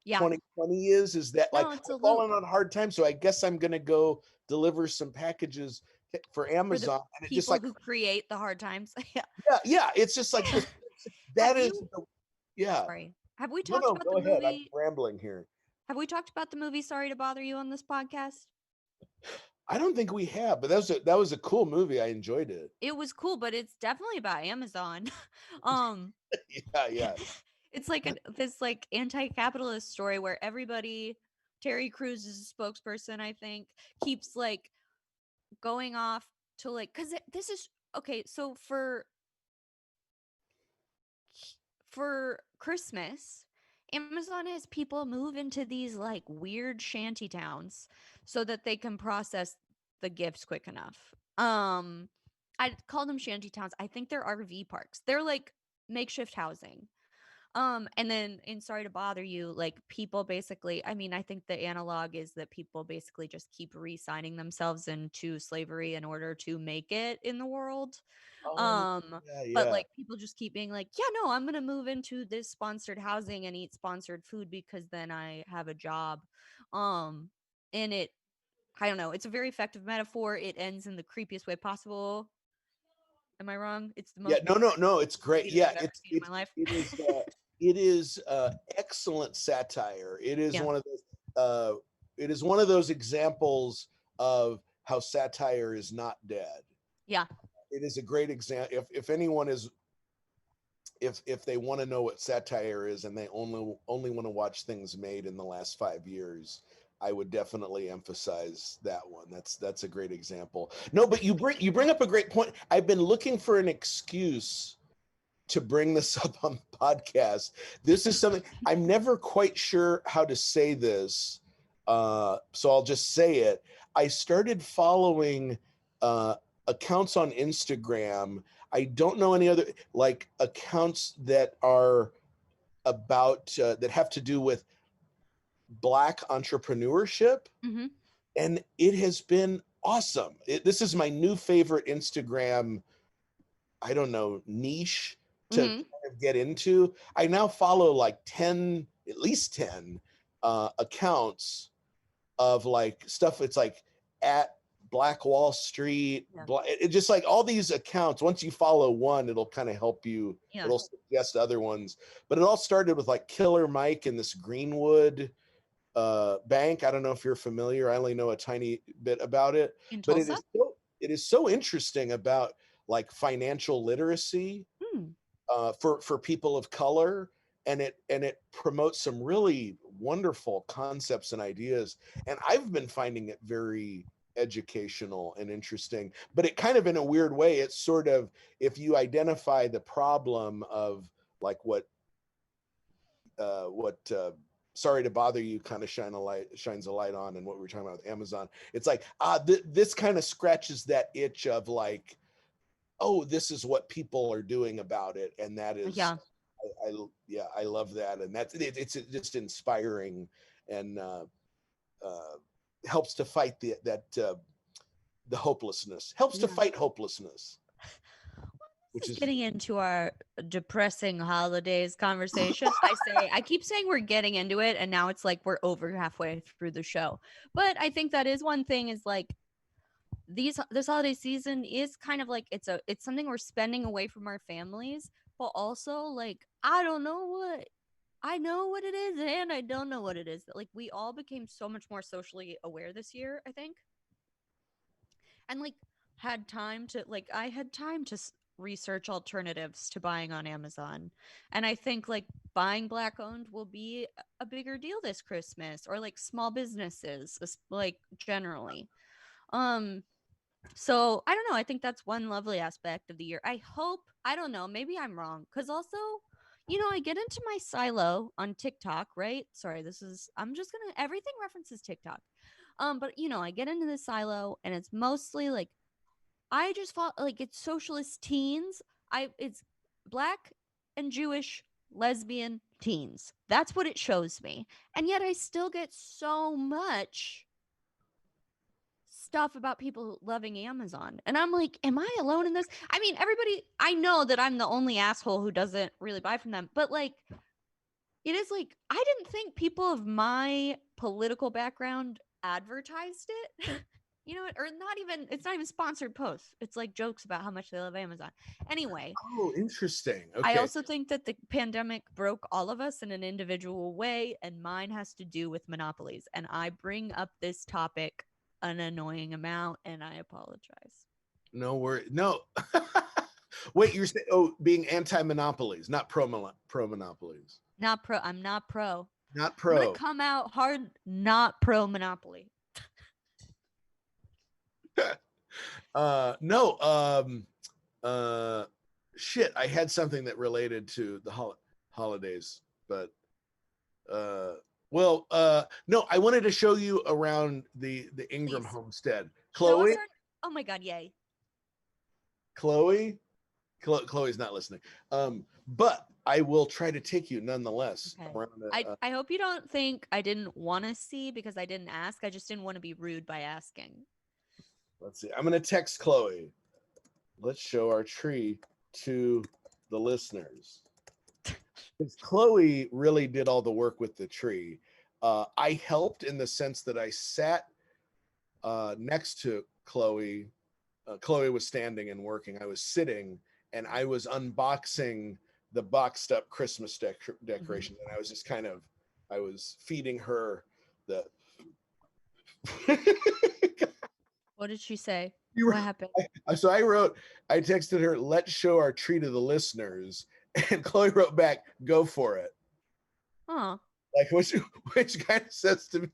Yeah. 2020 is that like No, it's a I'm falling loop on hard time, so I guess I'm gonna go deliver some packages for for the Amazon, and it just people like who create the hard times. Yeah. yeah, it's just like this. Have That is you, yeah. sorry, have we No, talked no, about go the ahead. I'm movie? rambling here. Have we talked about the movie Sorry to Bother You on this podcast? I don't think we have, but that was a cool movie. I enjoyed it. It was cool, but it's definitely about Amazon. um Yeah. it's like this like anti-capitalist story where everybody, Terry Crews is a spokesperson, I think, keeps like going off to like, because this is okay, so for Christmas, Amazon has people move into these like weird shanty towns so that they can process the gifts quick enough. I call them shanty towns. I think they're RV parks. They're like makeshift housing. And then in Sorry to Bother You, like people basically, I mean, I think the analog is that people basically just keep re-signing themselves into slavery in order to make it in the world. Oh, But yeah. like people just keep being like, yeah, no, I'm gonna move into this sponsored housing and eat sponsored food because then I have a job. Um, and I don't know, it's a very effective metaphor. It ends in the creepiest way possible. Am I wrong? It's the Yeah, most no, it's great. movie that Yeah, I've ever seen in my life. it is excellent satire. It is Yeah. one of those it is one of those examples of how satire is not dead. Yeah. It is a great example. If anyone is if they want to know what satire is and they only want to watch things made in the last 5 years, I would definitely emphasize that one. That's a great example. No, but you bring up a great point. I've been looking for an excuse to bring this up on the podcast. This is something I'm never quite sure how to say this, so I'll just say it. I started following accounts on Instagram. I don't know any other like accounts that are about that have to do with Black entrepreneurship, Mm-hmm. and it has been awesome. This is my new favorite Instagram, I don't know, niche to Mm-hmm. kind of get into. I now follow like 10, at least 10 accounts of like stuff. It's like at Black Wall Street, Yeah. it just like all these accounts. Once you follow one, it'll kind of help you. Yeah. It'll suggest other ones. But it all started with like Killer Mike in this Greenwood bank. I don't know if you're familiar. I only know a tiny bit about it, In but Tulsa? it is so interesting about like financial literacy Hmm. for people of color, and it promotes some really wonderful concepts and ideas. And I've been finding it very educational and interesting, but it kind of in a weird way. It's sort of, if you identify the problem of like what Sorry to Bother You kind of shines a light on, and what we were talking about with Amazon, it's like this kind of scratches that itch of like, oh, this is what people are doing about it, and that is Yeah. I love that, and it's just inspiring, and helps to fight the hopelessness, helps to Yeah. fight hopelessness, which Just is getting into our depressing holidays conversation. I keep saying we're getting into it, and now it's like we're over halfway through the show. But I think that is one thing, is like this holiday season is kind of like it's something we're spending away from our families, but also like I know what it is and I don't know what it is. Like we all became so much more socially aware this year, I think. And like I had time to research alternatives to buying on Amazon. And I think like buying Black owned will be a bigger deal this Christmas, or like small businesses like generally. Um so I don't know. I think that's one lovely aspect of the year. I hope, I don't know, maybe I'm wrong. Cause also, I get into my silo on TikTok, right? Sorry, I'm just gonna, everything references TikTok. But I get into the silo and it's mostly like, I just thought like it's socialist teens. It's Black and Jewish lesbian teens. That's what it shows me. And yet I still get so much stuff about people loving Amazon. And I'm like, am I alone in this? I mean, everybody, I know that I'm the only asshole who doesn't really buy from them, but like, it is like, I didn't think people of my political background advertised it. Or not even, it's not even sponsored posts. It's like jokes about how much they love Amazon. Anyway, oh, interesting. I Okay. also think that the pandemic broke all of us in an individual way, and mine has to do with monopolies. And I bring up this topic an annoying amount, and I apologize. No worry. No. Wait, you're saying, being anti-monopolies, not pro-monopolies. Not pro. I'm not pro. Not I'm gonna pro. come out hard, not pro monopoly. No. Shit, I had something that related to the holidays, but no, I wanted to show you around the Ingram Please. homestead. Show us Chloe, oh my god, yay. Chloe's not listening. But I will try to take you nonetheless. Okay. Around I hope you don't think I didn't want to see because I didn't ask. I just didn't want to be rude by asking. Let's see. I'm gonna text Chloe. Let's show our tree to the listeners. Because Chloe really did all the work with the tree. I helped in the sense that I sat next to Chloe Chloe was standing and working. I was sitting, and I was unboxing the boxed up Christmas decoration, and I was just I was feeding her the. What did she say? You What were- happened? So I texted her, "Let's show our tree to the listeners," and Chloe wrote back, "Go for it." Huh. Like which kind of says to me,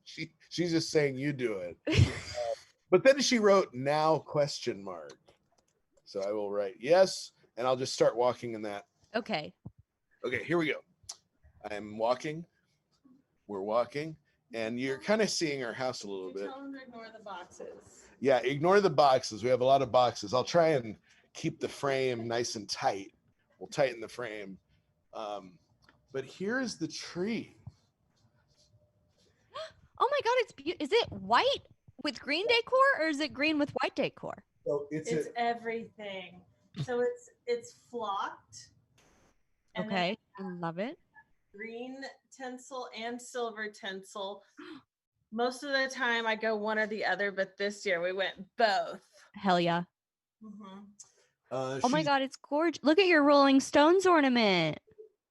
she's just saying you do it. But then she wrote now ? So I will write yes, and I'll just start walking in that. Okay. Okay, here we go. I'm walking. We're walking, and you're kind of seeing our house a little bit. Tell them to ignore the boxes. Yeah, ignore the boxes. We have a lot of boxes. I'll try and keep the frame nice and tight. We'll tighten the frame. But here's the tree. Oh my god, it's beautiful. Is it white with green decor or is it green with white decor? So It's everything. So it's flocked. And then Okay, I love it. green tinsel and silver tinsel. Most of the time I go one or the other, but this year we went both. Hell yeah. Mm-hmm. Oh my god, it's gorgeous. Look at your Rolling Stones ornament.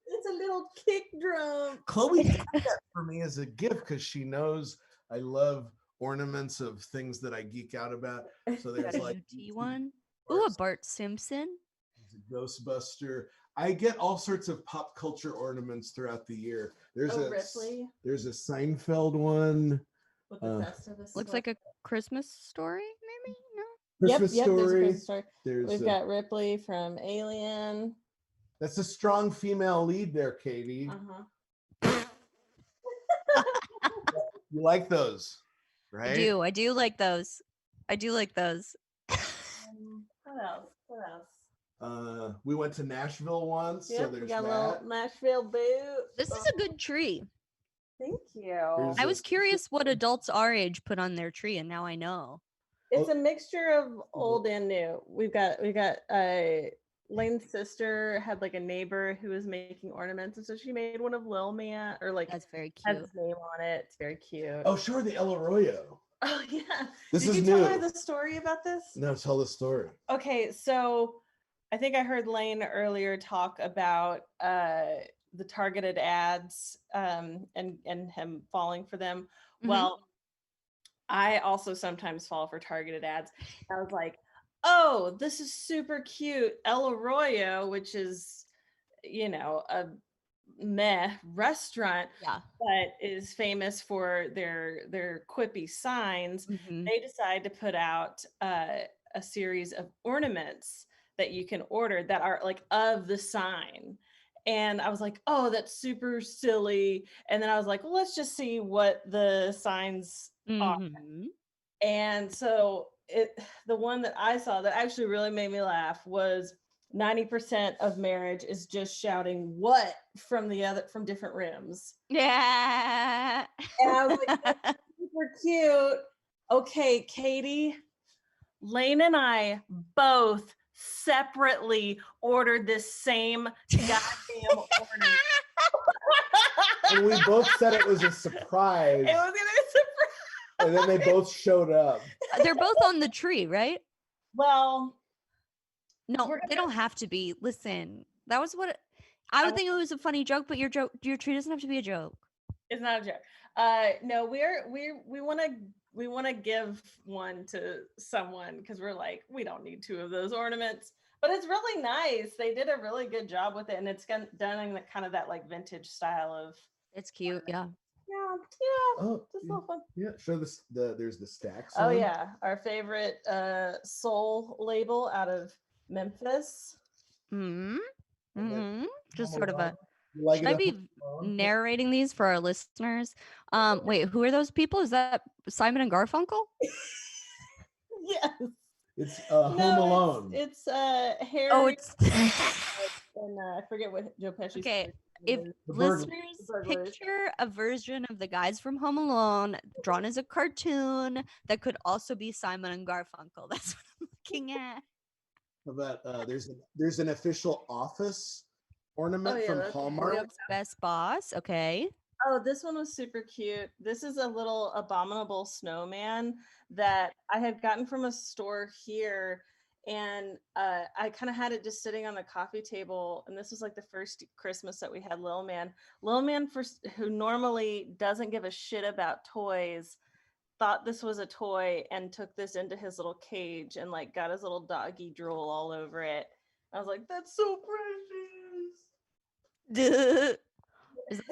It's a little kick drum. Chloe got that for me as a gift because she knows I love ornaments of things that I geek out about. So Got there's a like UT one. Ooh, a Bart Simpson. a Ghostbuster. I get all sorts of pop culture ornaments throughout the year. There's Ripley there's a Seinfeld one. with the best of us. Looks like a Christmas story, maybe? No. Christmas There's a Story. Christmas story. There's We've got Ripley from Alien. that's a strong female lead there, Katie. Uh-huh. You like those, right? I do like those. I do like those. What else? What else? We went to Nashville once, so Yep, we there's got a that. little Nashville boot. This is a good tree. Thank you. Here's I was curious what adults our age put on their tree, and now I know. It's a mixture of old and new. We've got Lane's sister had like a neighbor who was making ornaments, and so she made one of Lil Man, or like That's very has cute. his name on it. It's very cute. Oh, sure, the El Arroyo. Oh, yeah. This Did is you tell her new. the story about this? No, tell the story. Okay, so I think I heard Lane earlier talk about the targeted ads and him falling for them. Mhm. Well, I also sometimes fall for targeted ads. I was like, oh, this is super cute. El Arroyo, which is, a meh restaurant, Yeah. but is famous for their quippy signs. Mhm. They decide to put out a series of ornaments that you can order that are like of the sign. And I was like, oh, that's super silly. And then I was like, well, let's just see what the signs are. Mhm. And so the one that I saw that actually really made me laugh was 90% of marriage is just shouting what from different rooms. Yeah. And I was like, that's super cute. Okay, Katie, Lane and I both separately ordered this same goddamn order. And we both said it was a surprise. It was gonna be a surprise. And then they both showed up. They're both on the tree, right? Well, No, We're they don't have to be. Listen, that was what I would think it was a funny joke, but your tree doesn't have to be a joke. it's not a joke. No, we want to give one to someone because we're like, we don't need two of those ornaments, but it's really nice. They did a really good job with it, and it's done in the kind of that like vintage style of. It's cute, yeah. Yeah, Oh, just a little fun. yeah. Show there's the stacks. Oh on. yeah, our favorite soul label out of Memphis. Hmm. Hmm. Just Oh, sort of a. You like Should it I up be on- narrating these for our listeners? Wait, who are those people? Is that Simon and Garfunkel? Yes. It's Home Alone. It's Harry. Oh, it's and I forget what Joe Pesci. okay. If The burglars. listeners Burglars. picture a version of the guys from Home Alone drawn as a cartoon that could also be Simon and Garfunkel, that's what I'm looking at. How about there's an official Office ornament Oh, yeah, from that's Hallmark. Brooks Best Boss. Okay. Oh, this one was super cute. This is a little abominable snowman that I had gotten from a store here. And I kind of had it just sitting on the coffee table. And this was like the first Christmas that we had Lil Man. Lil Man, who normally doesn't give a shit about toys, thought this was a toy and took this into his little cage and like got his little doggy drool all over it. I was like, that's so precious. Is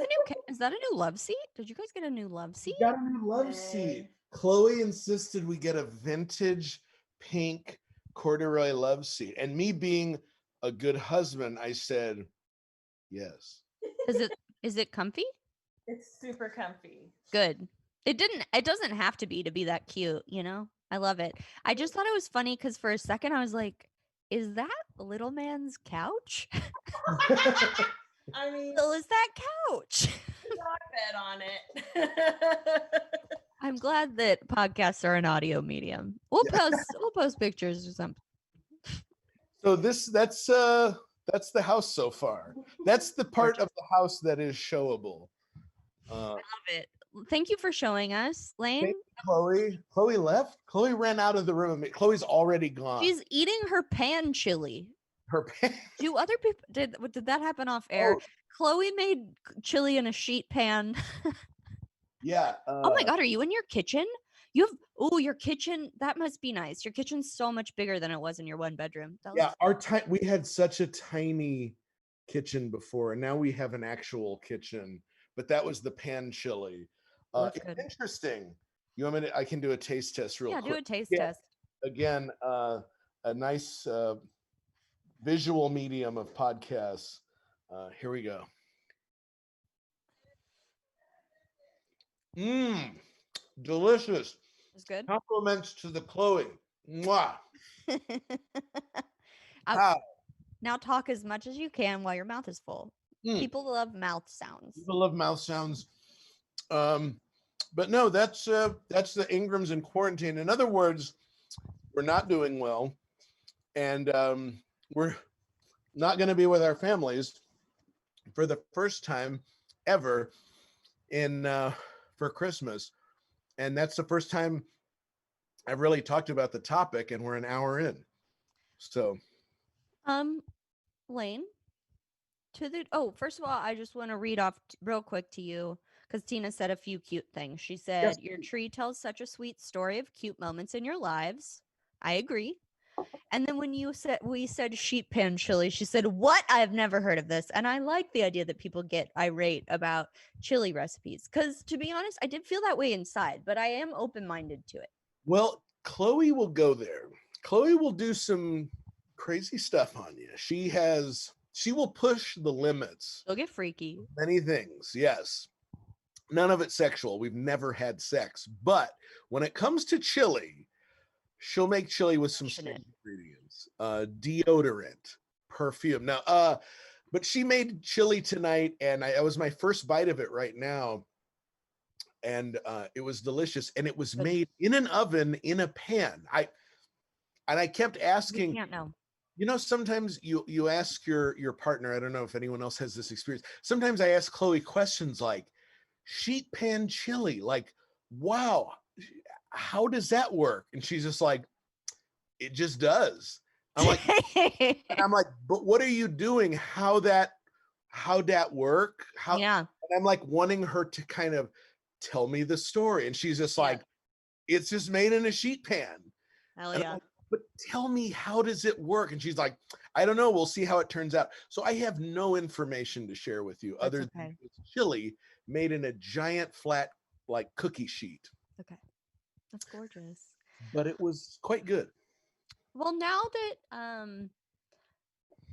that a new love seat? Did you guys get a new love We seat? got a new love seat. Chloe insisted we get a vintage pink corduroy love seat. And me being a good husband, I said, yes. Is it comfy? It's super comfy. Good. It doesn't have to be that cute, you know? I love it. I just thought it was funny because for a second I was like, is that little man's couch? I mean, Well, is that couch? dog bed on it. I'm glad that podcasts are an audio medium. We'll post pictures or something. So that's the house so far. That's the part of the house that is showable. I love it. Thank you for showing us, Lane. Thank you, Chloe left. Chloe ran out of the room. Chloe's already gone. She's eating her pan chili. Her pants. Do other people did that happen off air? Oh. Chloe made chili in a sheet pan. Yeah. Oh my god, are you in your kitchen? You have your kitchen. That must be nice. Your kitchen's so much bigger than it was in your one bedroom. Yeah, we had such a tiny kitchen before, and now we have an actual kitchen. But that was the pan chili. That's It's good. interesting. You want me to? I can do a taste test real quick. Yeah, do a taste Yeah. test. Again, a nice visual medium of podcasts. Here we go. Delicious. It's good. Compliments to the Chloe. Mwah. Now talk as much as you can while your mouth is full. People love mouth sounds. People love mouth sounds. But no, that's the Ingrams in quarantine. In other words, we're not doing well, and we're not going to be with our families for the first time ever for Christmas, and that's the first time I've really talked about the topic, and we're an hour in. So, Lane, first of all, I just want to read off real quick to you because Tina said a few cute things. She said, Yes. Your tree tells such a sweet story of cute moments in your lives. I agree. And then when we said sheet pan chili, she said, what? I've never heard of this. And I like the idea that people get irate about chili recipes. Because to be honest, I did feel that way inside, but I am open-minded to it. Well, Chloe will go there. Chloe will do some crazy stuff on you. She will push the limits. She'll get freaky. Many things, yes. None of it sexual. We've never had sex. But when it comes to chili, she'll make chili with some strange ingredients. Deodorant, perfume. Now, but she made chili tonight, and that was my first bite of it right now. And it was delicious. And it was made in an oven in a pan. I kept asking. You can't know. You know, sometimes you ask your partner, I don't know if anyone else has this experience. Sometimes I ask Chloe questions like, sheet pan chili, like, wow, how does that work? And she's just like, it just does. I'm like, but what are you doing? How'd that work? Yeah. And I'm like wanting her to kind of tell me the story. And she's just like, it's just made in a sheet pan. Hell And yeah. but tell me, how does it work? And she's like, I don't know. We'll see how it turns out. So I have no information to share with you other than it's chili made in a giant flat, like cookie sheet. Okay. That's gorgeous. But it was quite good. Well, now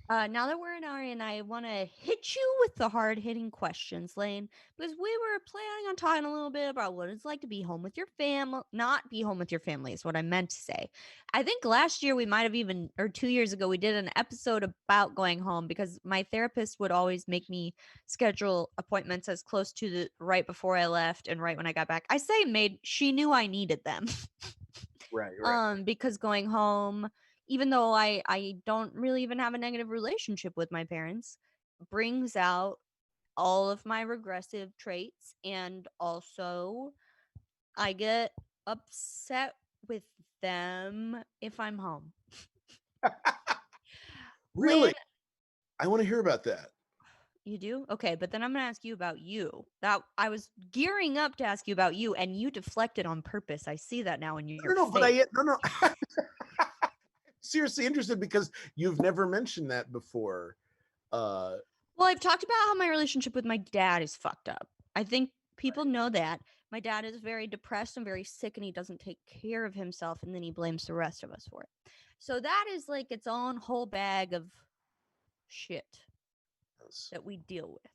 that we're in Ari and I want to hit you with the hard-hitting questions, Lane, because we were planning on talking a little bit about what it's like to be home with your family, not be home with your family is what I meant to say. I think last year we might have or 2 years ago, we did an episode about going home because my therapist would always make me schedule appointments as close to the right before I left and right when I got back. I say she knew I needed them. Right. Because going home, even though I don't really even have a negative relationship with my parents, brings out all of my regressive traits, and also I get upset with them if I'm home. Really? When I want to hear about that. you do? Okay, but then I'm gonna ask you about you. That I was gearing up to ask you about you, and you deflected on purpose. I see that now in your No, but face. no. Seriously interested because you've never mentioned that before. Uh, Well, I've talked about how my relationship with my dad is fucked up. I think people know that. My dad is very depressed and very sick, and he doesn't take care of himself, and then he blames the rest of us for it. So that is like its own whole bag of shit yes, that we deal with,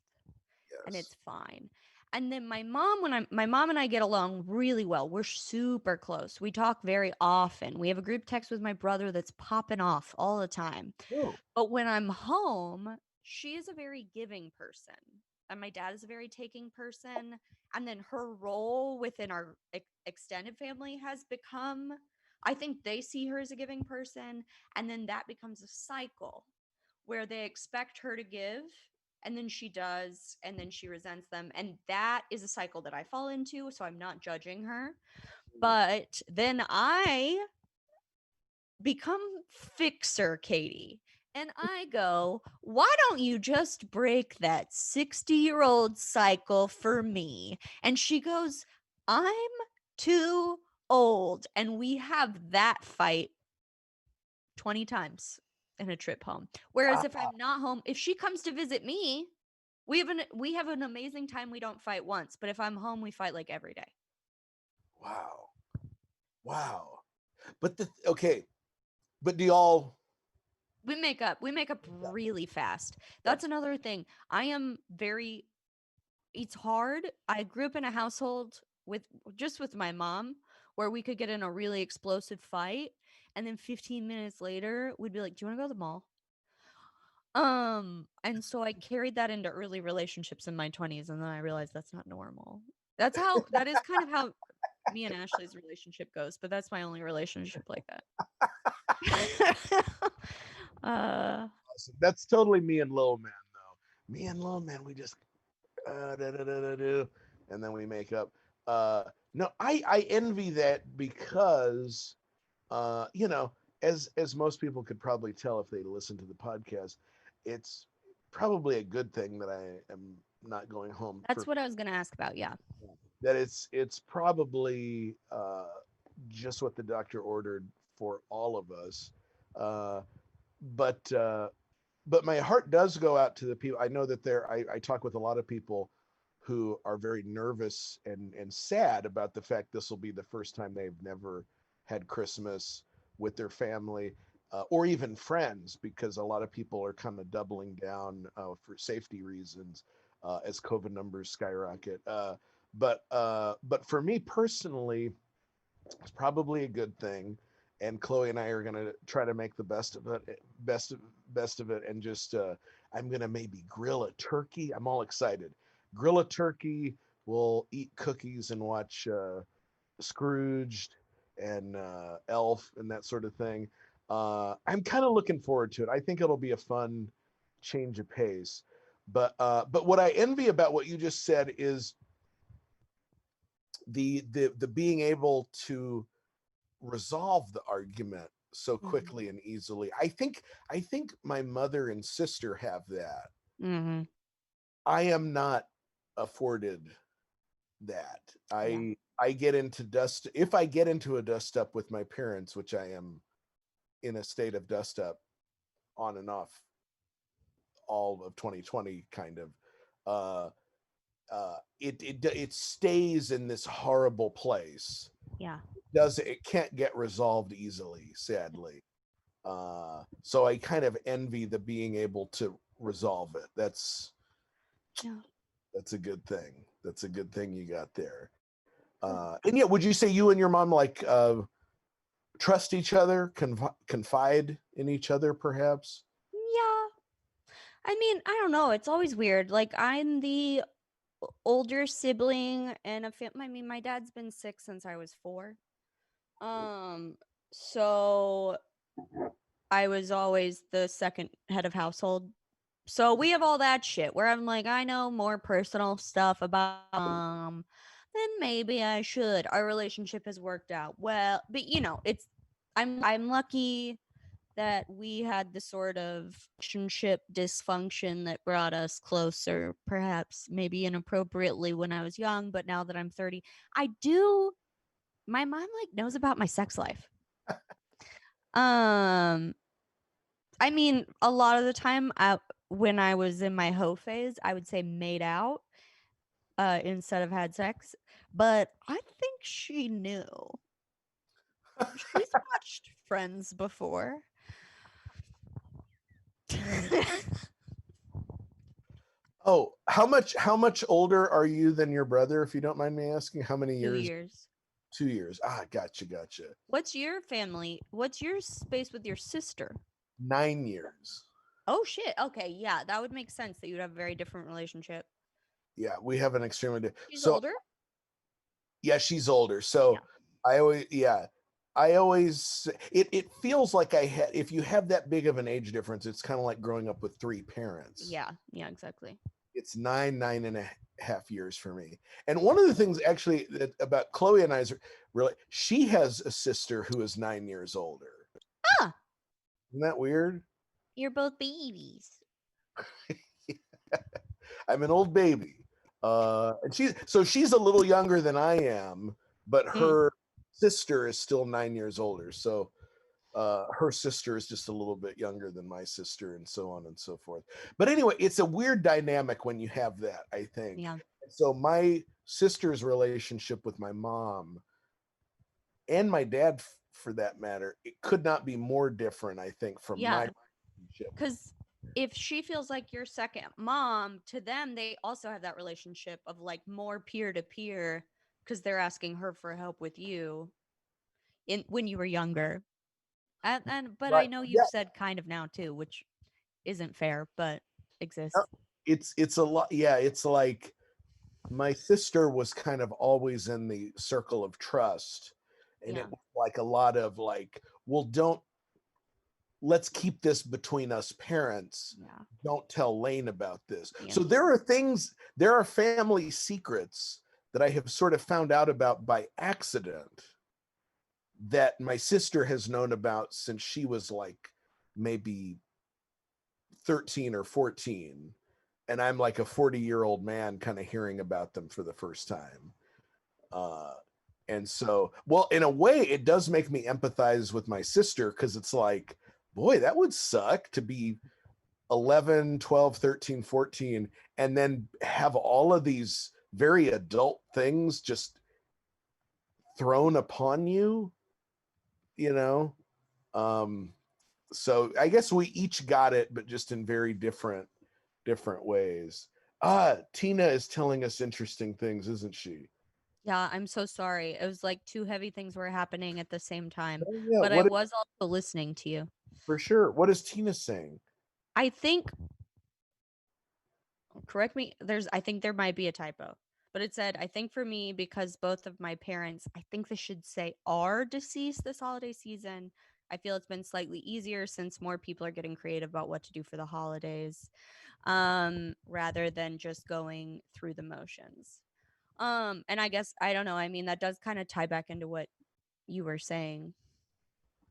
and yes. it's fine. And then my mom and I get along really well. We're super close. We talk very often. We have a group text with my brother that's popping off all the time. Oh, But when I'm home, she is a very giving person, and my dad is a very taking person. And then her role within our extended family has become, I think they see her as a giving person, and then that becomes a cycle where they expect her to give, and then she does, and then she resents them. And that is a cycle that I fall into. So I'm not judging her. But then I become fixer Katie. And I go, why don't you just break that 60-year-old cycle for me? And she goes, I'm too old. And we have that fight 20 times in a trip home. Whereas if I'm not home, if she comes to visit me, we have an amazing time. We don't fight once. But if I'm home, we fight like every day. wow, wow. But okay, but do y'all? We make up Yeah. really fast. Yep. That's another thing. I am very, it's hard. I grew up in a household with my mom where we could get in a really explosive fight, and then 15 minutes later we'd be like, do you want to go to the mall? And so I carried that into early relationships in my 20s, and then I realized that's not normal. That is kind of how me and Ashley's relationship goes, but that's my only relationship like that. Awesome. That's totally me and Lil Man, though. Me and Lil Man, we just and then we make up. No, I envy that because, you know, as most people could probably tell if they listen to the podcast, it's probably a good thing that I am not going home That's for what I was gonna ask about. Yeah. that. It's probably just what the doctor ordered for all of us. Uh, but but my heart does go out to the people. I know that I talk with a lot of people who are very nervous and sad about the fact this will be the first time they've never had Christmas with their family, or even friends, because a lot of people are kind of doubling down for safety reasons as COVID numbers skyrocket. But for me personally, it's probably a good thing, and Chloe and I are gonna try to make the best of it, best of it, and just I'm gonna maybe grill a turkey. I'm all excited. Grill a turkey. We'll eat cookies and watch Scrooged and Elf and that sort of thing. I'm kind of looking forward to it. I think it'll be a fun change of pace. But what I envy about what you just said is the being able to resolve the argument so quickly and easily. I think my mother and sister have that. Mm-hmm. I am not afforded that. Yeah. I get into dust if I get into a dust up with my parents, which I am in a state of dust up on and off all of 2020 kind of. Uh it stays in this horrible place. Yeah. It can't get resolved easily, sadly. So I kind of envy the being able to resolve it. Yeah. That's a good thing. That's a good thing you got there. And yeah, would you say you and your mom like trust each other, confide in each other, perhaps? Yeah. I mean, I don't know. It's always weird. Like I'm the older sibling and I mean, my dad's been sick since I was 4. So I was always the second head of household. So we have all that shit where I'm like, I know more personal stuff about then maybe I should. Our relationship has worked out well, but it's I'm lucky that we had the sort of relationship dysfunction that brought us closer, perhaps maybe inappropriately when I was young, but now that I'm 30, I do my mom like knows about my sex life. Um I mean, a lot of the time when I was in my hoe phase, I would say made out instead of had sex, but I think she knew. She's watched Friends before. Oh, how much older are you than your brother, if you don't mind me asking? How many 2 years? years. 2 years. Ah, gotcha. What's your family? What's your space with your sister? 9 years. Oh shit. Okay, yeah, that would make sense that you'd have a very different relationship. Yeah, we have an extremely She's so older? yeah, she's older. Yeah. So I always it feels like I had if you have that big of an age difference, it's kind of like growing up with three parents. Yeah, exactly. It's 9.5 years for me. And one of the things actually that about Chloe and I's really, she has a sister who is 9 years older. Ah, Isn't that weird? you're both babies. I'm an old baby. And she's a little younger than I am, but her sister is still 9 years older. So her sister is just a little bit younger than my sister, and so on and so forth. But anyway, it's a weird dynamic when you have that, I think. Yeah. So my sister's relationship with my mom and my dad, for that matter, it could not be more different, I think, from Yeah. my relationship. Because if she feels like your second mom, to them, they also have that relationship of like more peer to peer because they're asking her for help with you when you were younger. But I Right. know Yeah. you've said kind of now too, which isn't fair, but exists. It's a lot. Yeah, it's like my sister was kind of always in the circle of trust, and Yeah. it was like a lot of like, well, let's keep this between us parents. Yeah. Don't tell Lane about this. Yeah. So there are family secrets that I have sort of found out about by accident that my sister has known about since she was like maybe 13 or 14. And I'm like a 40-year-old man kind of hearing about them for the first time. And so, well, in a way, it does make me empathize with my sister because it's like, boy, that would suck to be 11, 12, 13, 14, and then have all of these very adult things just thrown upon you, you know? So I guess we each got it, but just in very different ways. Tina is telling us interesting things, isn't she? Yeah, I'm so sorry. It was like two heavy things were happening at the same time, Oh, yeah, but I was also listening to you. for sure. What is Tina saying? I think, correct me, I think there might be a typo, but it said, I think for me, because both of my parents, I think they should say are deceased this holiday season. I feel it's been slightly easier since more people are getting creative about what to do for the holidays, rather than just going through the motions. And I guess, I don't know, I mean, that does kind of tie back into what you were saying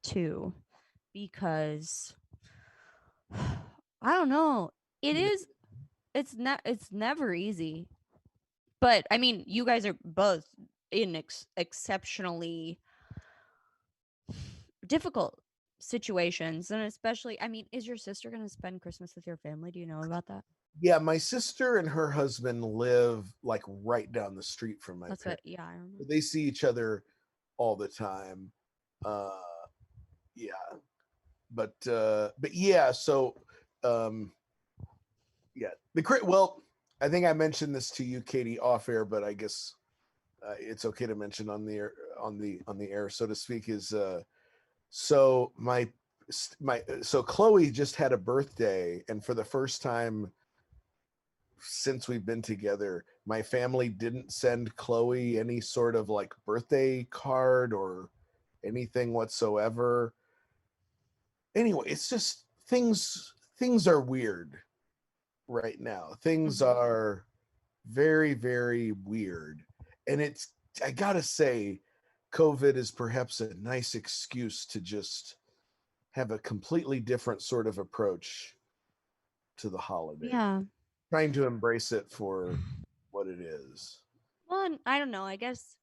too, because I don't know. It's not, it's never easy. But I mean, you guys are both in exceptionally difficult situations, and especially, I mean, is your sister going to spend Christmas with your family? Do you know about that? Yeah, my sister and her husband live like right down the street from my That's parents. what, yeah, I remember. They see each other all the time. Uh, yeah, but yeah. So, yeah, well, I think I mentioned this to you, Katie, off air, but I guess it's okay to mention on the air, on the air, so to speak. Is so so Chloe just had a birthday, and for the first time since we've been together, my family didn't send Chloe any sort of like birthday card or anything whatsoever. Anyway, it's just things are weird. right now. Things Mhm. are very, very weird. And I gotta say, COVID is perhaps a nice excuse to just have a completely different sort of approach to the holiday. Yeah. Trying to embrace it for what it is. Well, and I don't know. I guess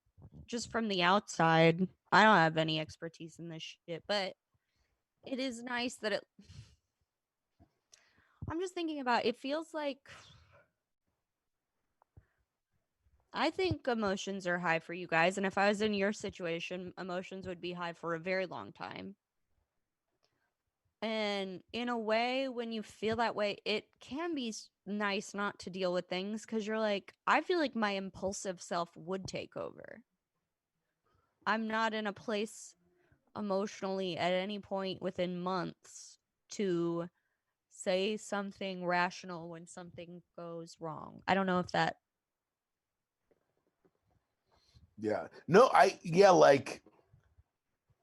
just from the outside, I don't have any expertise in this shit, but it is nice that it. I'm just thinking about it feels like I think emotions are high for you guys. And if I was in your situation, emotions would be high for a very long time. And in a way, when you feel that way, it can be nice not to deal with things because you're like, I feel like my impulsive self would take over. I'm not in a place emotionally at any point within months to say something rational when something goes wrong. I don't know if that. Yeah. No, like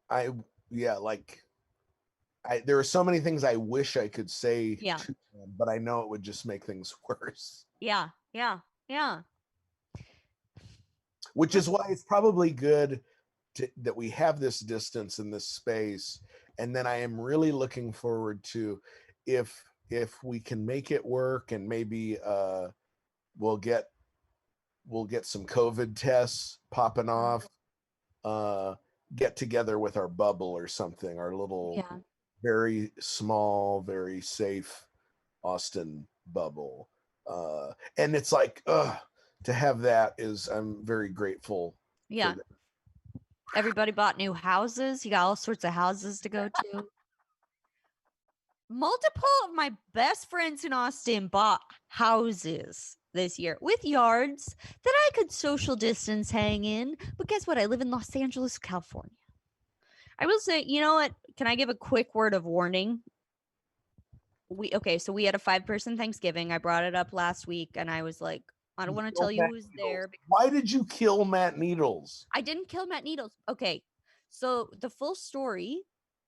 I yeah, like there are so many things I wish I could say Yeah. to them, but I know it would just make things worse. Yeah. Yeah. Yeah. Which is why it's probably good that we have this distance in this space. And then I am really looking forward to if we can make it work, and maybe we'll get some COVID tests popping off, uh get together with our bubble or something, our little Yeah. very small, very safe Austin bubble. And it's like, to have that is, I'm very grateful for Yeah. that. Everybody bought new houses. You got all sorts of houses to go to. Multiple of my best friends in Austin bought houses this year with yards that I could social distance hang in. But guess what? I live in Los Angeles, California. I will say, you know what? Can I give a quick word of warning? So we had a 5-person Thanksgiving. I brought it up last week and I was like, I don't want to Kill tell you Matt who's Needles. there. Why did you kill Matt Needles? I didn't kill Matt Needles. Okay. So the full story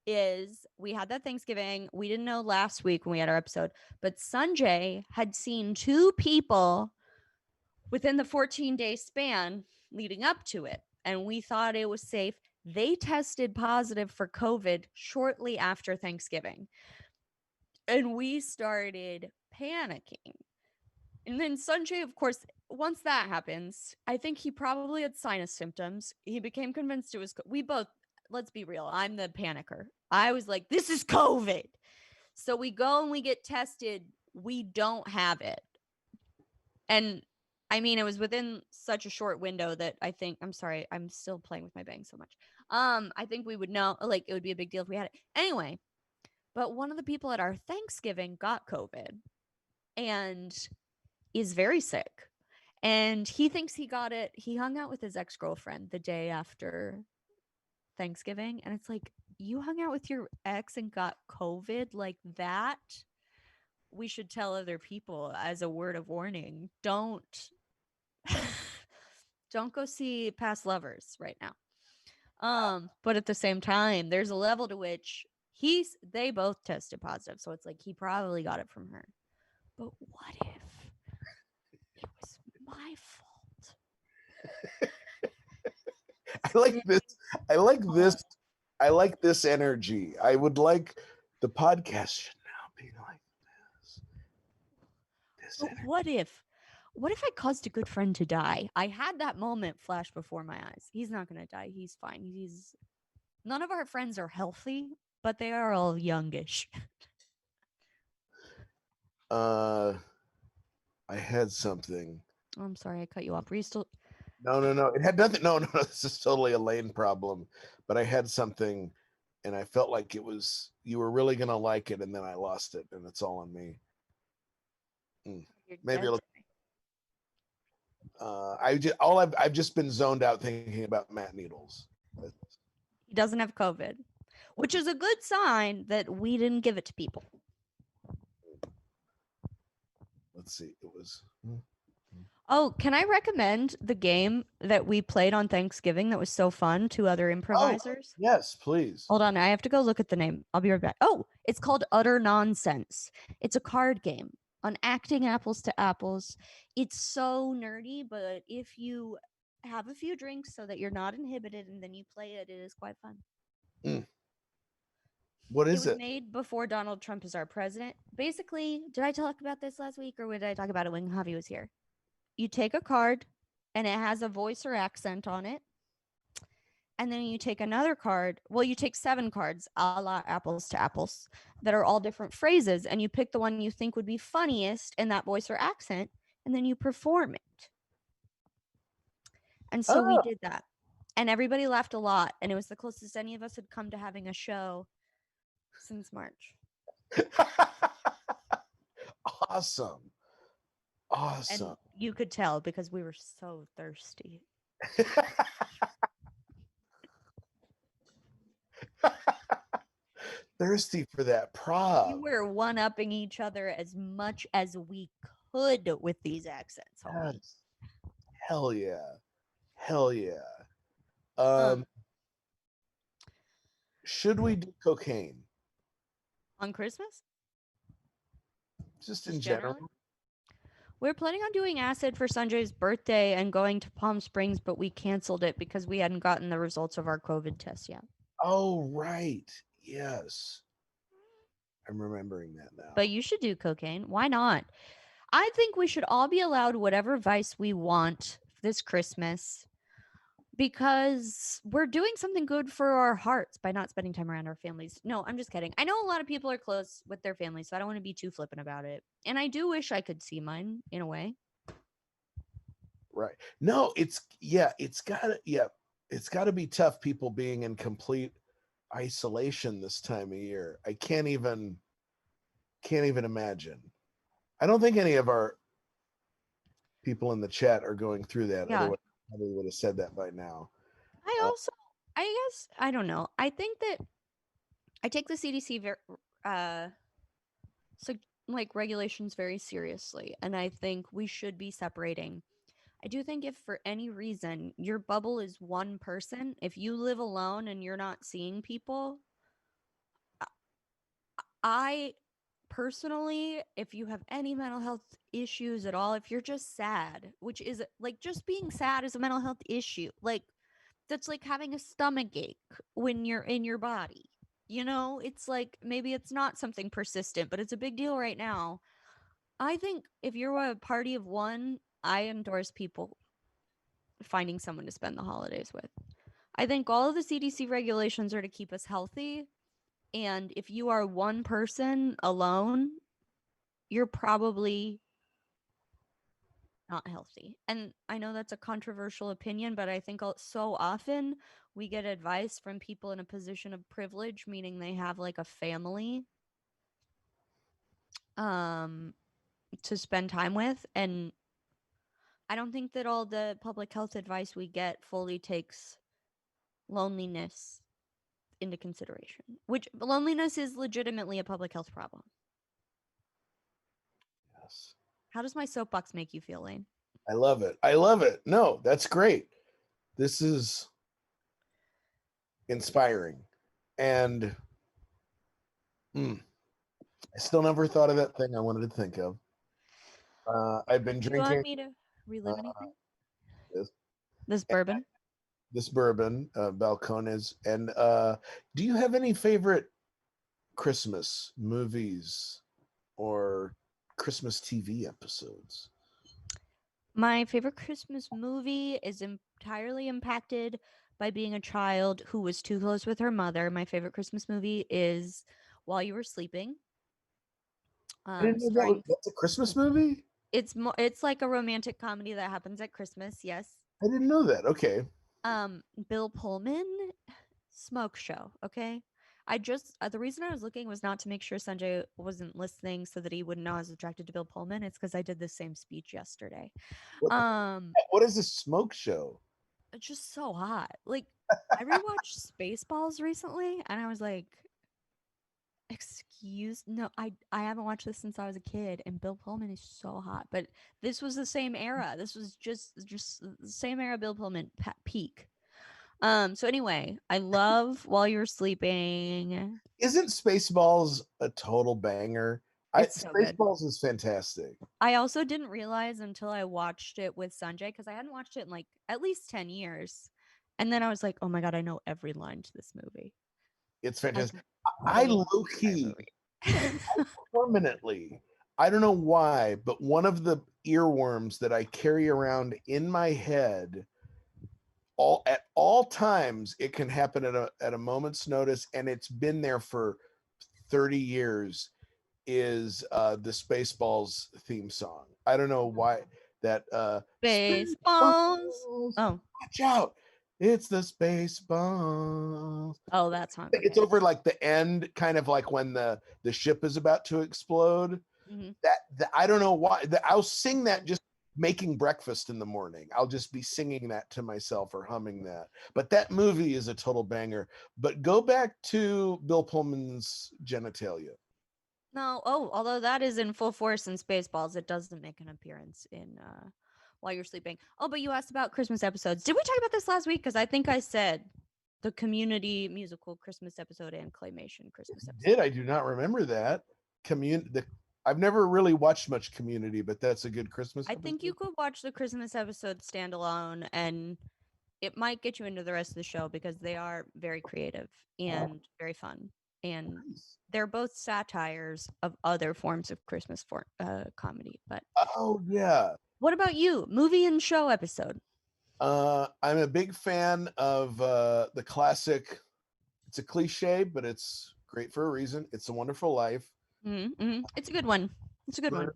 is we had that Thanksgiving. We didn't know last week when we had our episode, but Sanjay had seen 2 people within the 14-day span leading up to it. And we thought it was safe. They tested positive for COVID shortly after Thanksgiving. And we started panicking. And then Sanjay, of course, once that happens, I think he probably had sinus symptoms. He became convinced it was. We both, let's be real, I'm the panicker. I was like, this is COVID. So we go and we get tested. We don't have it. And I mean, it was within such a short window that I think, I'm sorry, I'm still playing with my bang so much. I think we would know, like, it would be a big deal if we had it. Anyway, but one of the people at our Thanksgiving got COVID and is very sick. And he thinks he got it. He hung out with his ex-girlfriend the day after Thanksgiving. And it's like, you hung out with your ex and got COVID like that? We should tell other people as a word of warning. Don't go see past lovers right now. But at the same time, there's a level to which they both tested positive. So it's like he probably got it from her. But what if it was my fault? I like this. I like this. I like this energy. I would like the podcast should now be like this. But what if I caused a good friend to die? I had that moment flash before my eyes. He's not going to die. He's fine. None of our friends are healthy, but they are all youngish. I had something. Oh, I'm sorry, I cut you off. Were you still? No. It had nothing. No. This is totally a Lane problem. But I had something, and I felt like you were really gonna like it, and then I lost it, and it's all on me. Maybe it'll. I've just been zoned out thinking about Matt Needles. He doesn't have COVID, which is a good sign that we didn't give it to people. Let's see. It was. Oh, can I recommend the game that we played on Thanksgiving that was so fun to other improvisers? Yes, please. Hold on, I have to go look at the name. I'll be right back. Oh, it's called Utter Nonsense. It's a card game. on acting apples to apples. It's so nerdy, but if you have a few drinks so that you're not inhibited and then you play it, it is quite fun. What It is was it? made before Donald Trump is our president. Basically, did I talk about this last week or did I talk about it when Javi was here? You take a card and it has a voice or accent on it. And then you take another card. Well, you take 7 cards, a la apples to apples, that are all different phrases. And you pick the one you think would be funniest in that voice or accent. And then you perform it. And so we Oh. did that. And everybody laughed a lot. And it was the closest any of us had come to having a show since March. Awesome. And Awesome. you could tell because we were so thirsty. Thirsty for that We prop. were one-upping each other as much as we could with these accents, homie. Yes. Hell yeah. Hell yeah. Um, Should we do cocaine? on Christmas? Just in Just general? generally? We're planning on doing acid for Sanjay's birthday and going to Palm Springs, but we canceled it because we hadn't gotten the results of our COVID test yet. Oh, right. Yes. I'm remembering that now. But you should do cocaine. Why not? I think we should all be allowed whatever vice we want this Christmas because we're doing something good for our hearts by not spending time around our families. No, I'm just kidding. I know a lot of people are close with their families, so I don't want to be too flippant about it. And I do wish I could see mine in a way. Right. No, it's gotta be tough people being in complete isolation this time of year. I can't even imagine. I don't think any of our people in the chat are going through that. Yeah. Otherwise, I probably would have said that by now. I guess, I don't know. I think that I take the CDC regulations very seriously, and I think we should be separating. I do think if for any reason your bubble is one person, if you live alone and you're not seeing people, I personally, if you have any mental health issues at all, if you're just sad, which is like just being sad is a mental health issue. Like that's like having a stomach ache when you're in your body. You know, it's like maybe it's not something persistent, but it's a big deal right now. I think if you're a party of one, I endorse people finding someone to spend the holidays with. I think all of the CDC regulations are to keep us healthy. And if you are one person alone, you're probably not healthy. And I know that's a controversial opinion, but I think so often we get advice from people in a position of privilege, meaning they have like a family to spend time with. And I don't think that all the public health advice we get fully takes loneliness into consideration, which loneliness is legitimately a public health problem. Yes. How does my soapbox make you feel, Lane? I love it. I love it. No, that's great. This is inspiring. And I still never thought of that thing I wanted to think of. I've been Do you want drinking me to relive anything? this- This bourbon? this bourbon, Balcones. And do you have any favorite Christmas movies or Christmas TV episodes? My favorite Christmas movie is entirely impacted by being a child who was too close with her mother. My favorite Christmas movie is While You Were Sleeping. I didn't know that's a Christmas movie? It's like a romantic comedy that happens at Christmas, yes. I didn't know that. Okay. Bill Pullman, smoke show, okay? The reason I was looking was not to make sure Sanjay wasn't listening so that he wouldn't know I was attracted to Bill Pullman. It's because I did the same speech yesterday. What is this smoke show? It's just so hot. Like I rewatched Spaceballs recently and I was like, I haven't watched this since I was a kid and Bill Pullman is so hot. But this was the same era. This was just the same era Bill Pullman peak. So anyway, I love While You're Sleeping. Isn't Spaceballs a total banger? It's so good. Spaceballs is fantastic. I also didn't realize until I watched it with Sanjay, because I hadn't watched it in like at least 10 years. And then I was like, oh my God, I know every line to this movie. It's I fantastic. I love low the key entire movie. permanently, I don't know why, but one of the earworms that I carry around in my head at all times, it can happen at a moment's notice, and it's been there for 30 years, is the Spaceballs theme song. I don't know why that Baseballs. Spaceballs, Oh, watch out. It's the Spaceballs. oh, that song. It's Okay. over like the end, kind of like when the ship is about to explode. Mhm. That I don't know why. I'll sing that just making breakfast in the morning. I'll just be singing that to myself or humming that. But that movie is a total banger. But go back to Bill Pullman's genitalia. No, oh, although that is in full force in Spaceballs, it doesn't make an appearance in While You're Sleeping. Oh, but you asked about Christmas episodes. Did we talk about this last week? Because I think I said the Community musical Christmas episode and Claymation Christmas episode. I do not remember that. I've never really watched much Community, but that's a good Christmas I episode. think you could watch the Christmas episode standalone, and it might get you into the rest of the show because they are very creative and very fun. And Nice. they're both satires of other forms of Christmas comedy. But Oh yeah. what about you? Movie and show episode. I'm a big fan of the classic. It's a cliche, but it's great for a reason. It's a Wonderful Life. It's a good one. It's a good one.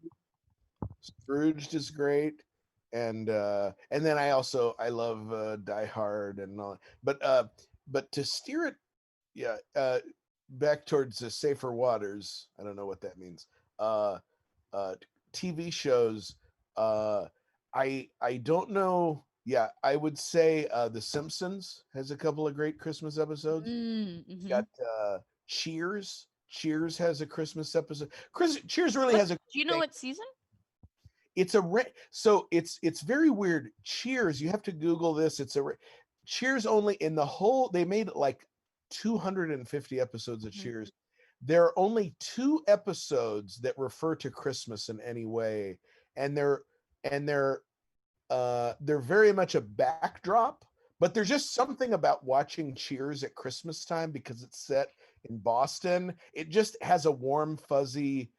Scrooged is great, and then I love Die Hard and all. But to steer it, yeah, back towards the safer waters. I don't know what that means. Uh, TV shows. I don't know. Yeah, I would say The Simpsons has a couple of great Christmas episodes. Got Cheers. Cheers has a Christmas episode. Cheers really has a. Do you know what season? It's so it's very weird. Cheers, you have to Google this. Cheers only in the whole. They made like 250 episodes of Cheers. There are only 2 episodes that refer to Christmas in any way, and they're very much a backdrop. But there's just something about watching Cheers at Christmas time because it's set in Boston. It just has a warm, fuzzy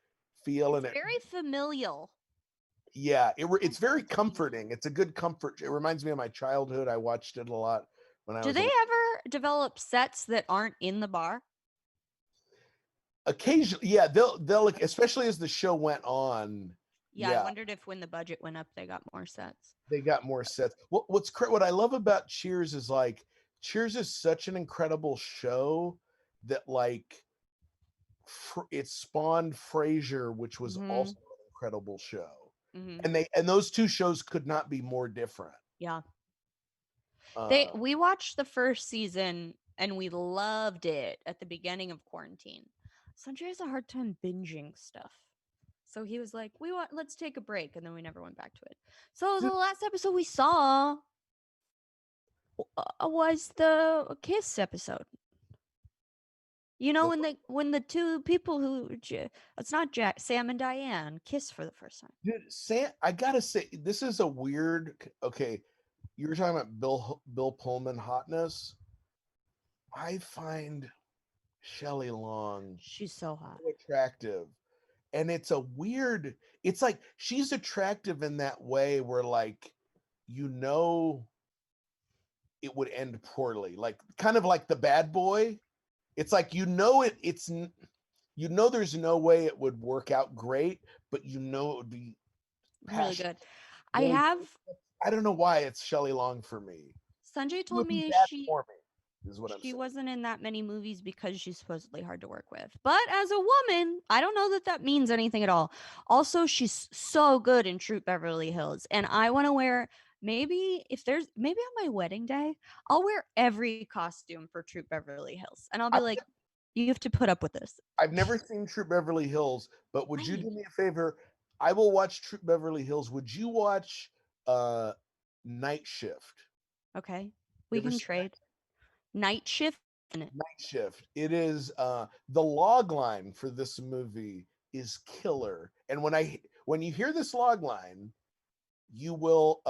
feel, and Very familial. yeah, it's very comforting. It's a good comfort. It reminds me of my childhood. I watched it a lot when I Do was they ever develop sets that aren't in the bar? occasionally. Yeah, they'll especially as the show went on. Yeah, I wondered if when the budget went up, they got more sets. They got more sets. What I love about Cheers is like Cheers is such an incredible show that like it spawned Frasier, which was also an incredible show. And those 2 shows could not be more different. Yeah. We watched the first season and we loved it at the beginning of quarantine. Sanjay has a hard time binging stuff. So he was like, let's take a break, and then we never went back to it. So the last episode we saw was the Kiss episode. You know, when the 2 people it's not Sam and Diane, kiss for the first time. Dude, I gotta say, this is a weird. Okay, you were talking about Bill Pullman hotness. I find Shelley Long. She's so hot, so attractive, and it's It's like she's attractive in that way where, like, it would end poorly, like kind of like the bad boy. It's like there's no way it would work out great, but it would be really good. I don't know why it's Shelley Long for me. Sanjay told me she wasn't in that many movies because she's supposedly hard to work with. But as a woman, I don't know that means anything at all. Also, she's so good in Troop Beverly Hills, and I want to wear. Maybe on my wedding day, I'll wear every costume for Troop Beverly Hills, and I'll be like, you have to put up with this. I've never seen Troop Beverly Hills, but would you do me a favor? I will watch Troop Beverly Hills. Would you watch Night Shift? Okay, we can trade. Night Shift. Night Shift. It is the log line for this movie is killer. And when you hear this log line, you will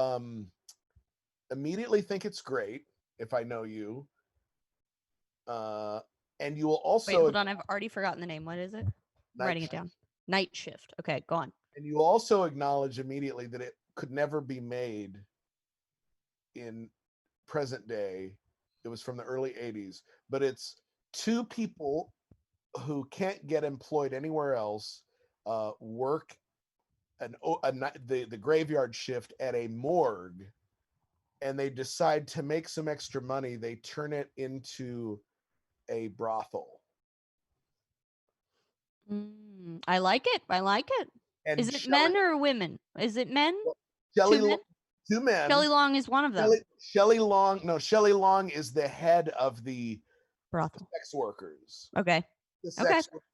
immediately think it's great if I know you. And you will Wait, also hold on. I've already forgotten the name. What is it? I'm Night writing it down. Night Shift. Okay, go on. and you will also acknowledge immediately that it could never be made in present day. It was from the early 80s, but it's two people who can't get employed anywhere else, work the graveyard shift at a morgue, and they decide to make some extra money. They turn it into a brothel. I like it. I like it. And Is it men or women? Is it men? Shelley, Two men? two men. Shelley Long is one of them. Shelley Long is the head of the Brothel. sex workers. Okay. The sex worker.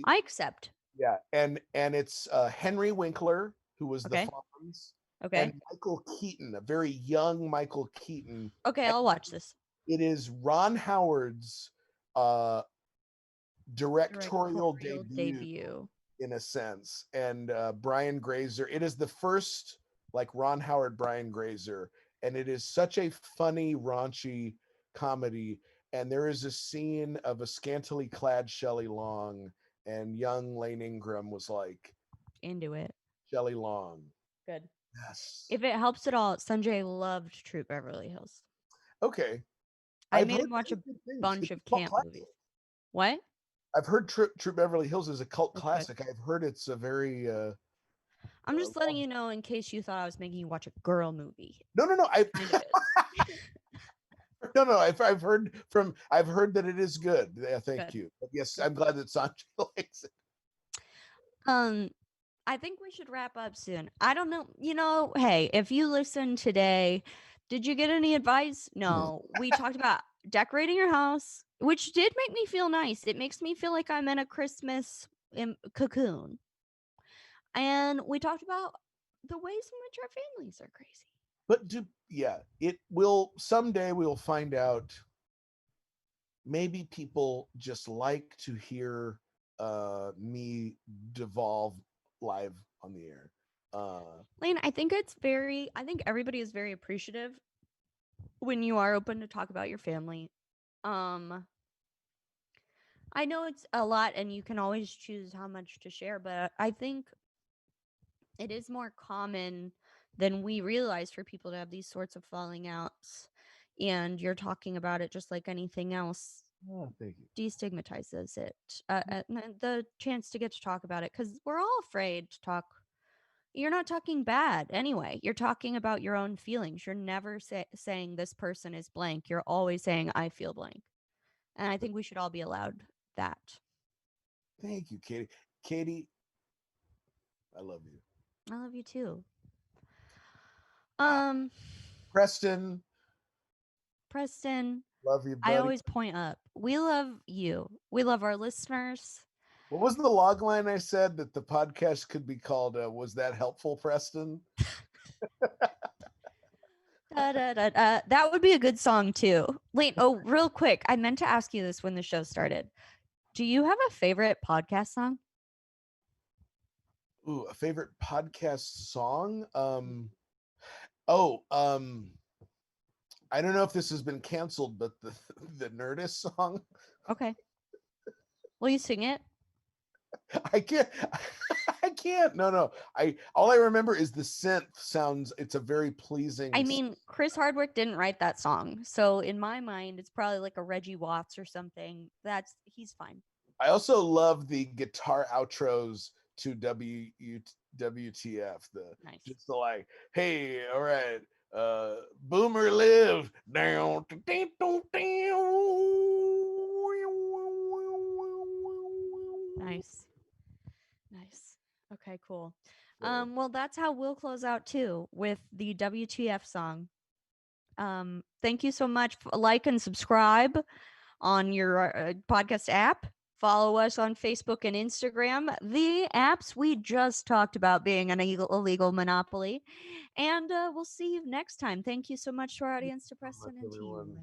I accept. Yeah, and it's Henry Winkler, who was the Fonz, Okay. and Michael Keaton, a very young Michael Keaton. Okay, I'll watch this. It is Ron Howard's directorial debut, in a sense, and Brian Grazer. It is the first like Ron Howard, Brian Grazer, and it is such a funny, raunchy comedy. And there is a scene of a scantily clad Shelley Long, and young Lane Ingram was like into it. Shelley Long. Good. Yes. If it helps at all, Sanjay loved Troop Beverly Hills. Okay. I made him watch a bunch of camp movies. What? I've heard Troop Beverly Hills is a cult classic. I've heard it's a very I'm just letting you know in case you thought I was making you watch a girl movie. No. No. I've heard that it is good. Yeah, thank you. But yes, I'm glad that Sanjay likes it. I think we should wrap up soon. I don't know. Hey, if you listen today, did you get any advice? No. We talked about decorating your house, which did make me feel nice. It makes me feel like I'm in a Christmas cocoon. And we talked about the ways in which our families are crazy. But it will someday we will find out. Maybe people just like to hear me devolve live on the air. Lane, I think everybody is very appreciative when you are open to talk about your family. I know it's a lot and you can always choose how much to share, but I think it is more common than we realize for people to have these sorts of falling outs. And you're talking about it just like anything else. Oh, thank you. Destigmatizes it. The chance to get to talk about it, because we're all afraid to talk. You're not talking bad anyway. You're talking about your own feelings. You're never saying this person is blank. You're always saying I feel blank. And I think we should all be allowed that. Thank you, Katie. Katie, I love you. I love you too. Preston. Love you, buddy. I always point up. We love you. We love our listeners. What was the log line I said that the podcast could be called? Was that helpful, Preston? That would be a good song too. Wait, real quick. I meant to ask you this when the show started. Do you have a favorite podcast song? Ooh, a favorite podcast song? I don't know if this has been canceled, but the Nerdist song. Okay. Will you sing it? I can't. No. All I remember is the synth sounds. It's a very pleasing. I mean, Chris Hardwick didn't write that song, so in my mind, it's probably like a Reggie Watts or something. He's fine. I also love the guitar outros to WTF. Nice. Just the like, hey, all right, Boomer live down. Nice. Okay, cool. Well, that's how we'll close out too, with the WTF song. Thank you so much. Like and subscribe on your podcast app. Follow us on Facebook and Instagram, the apps we just talked about being an illegal monopoly. And we'll see you next time. Thank you so much to our audience, to Preston and to you, Lane.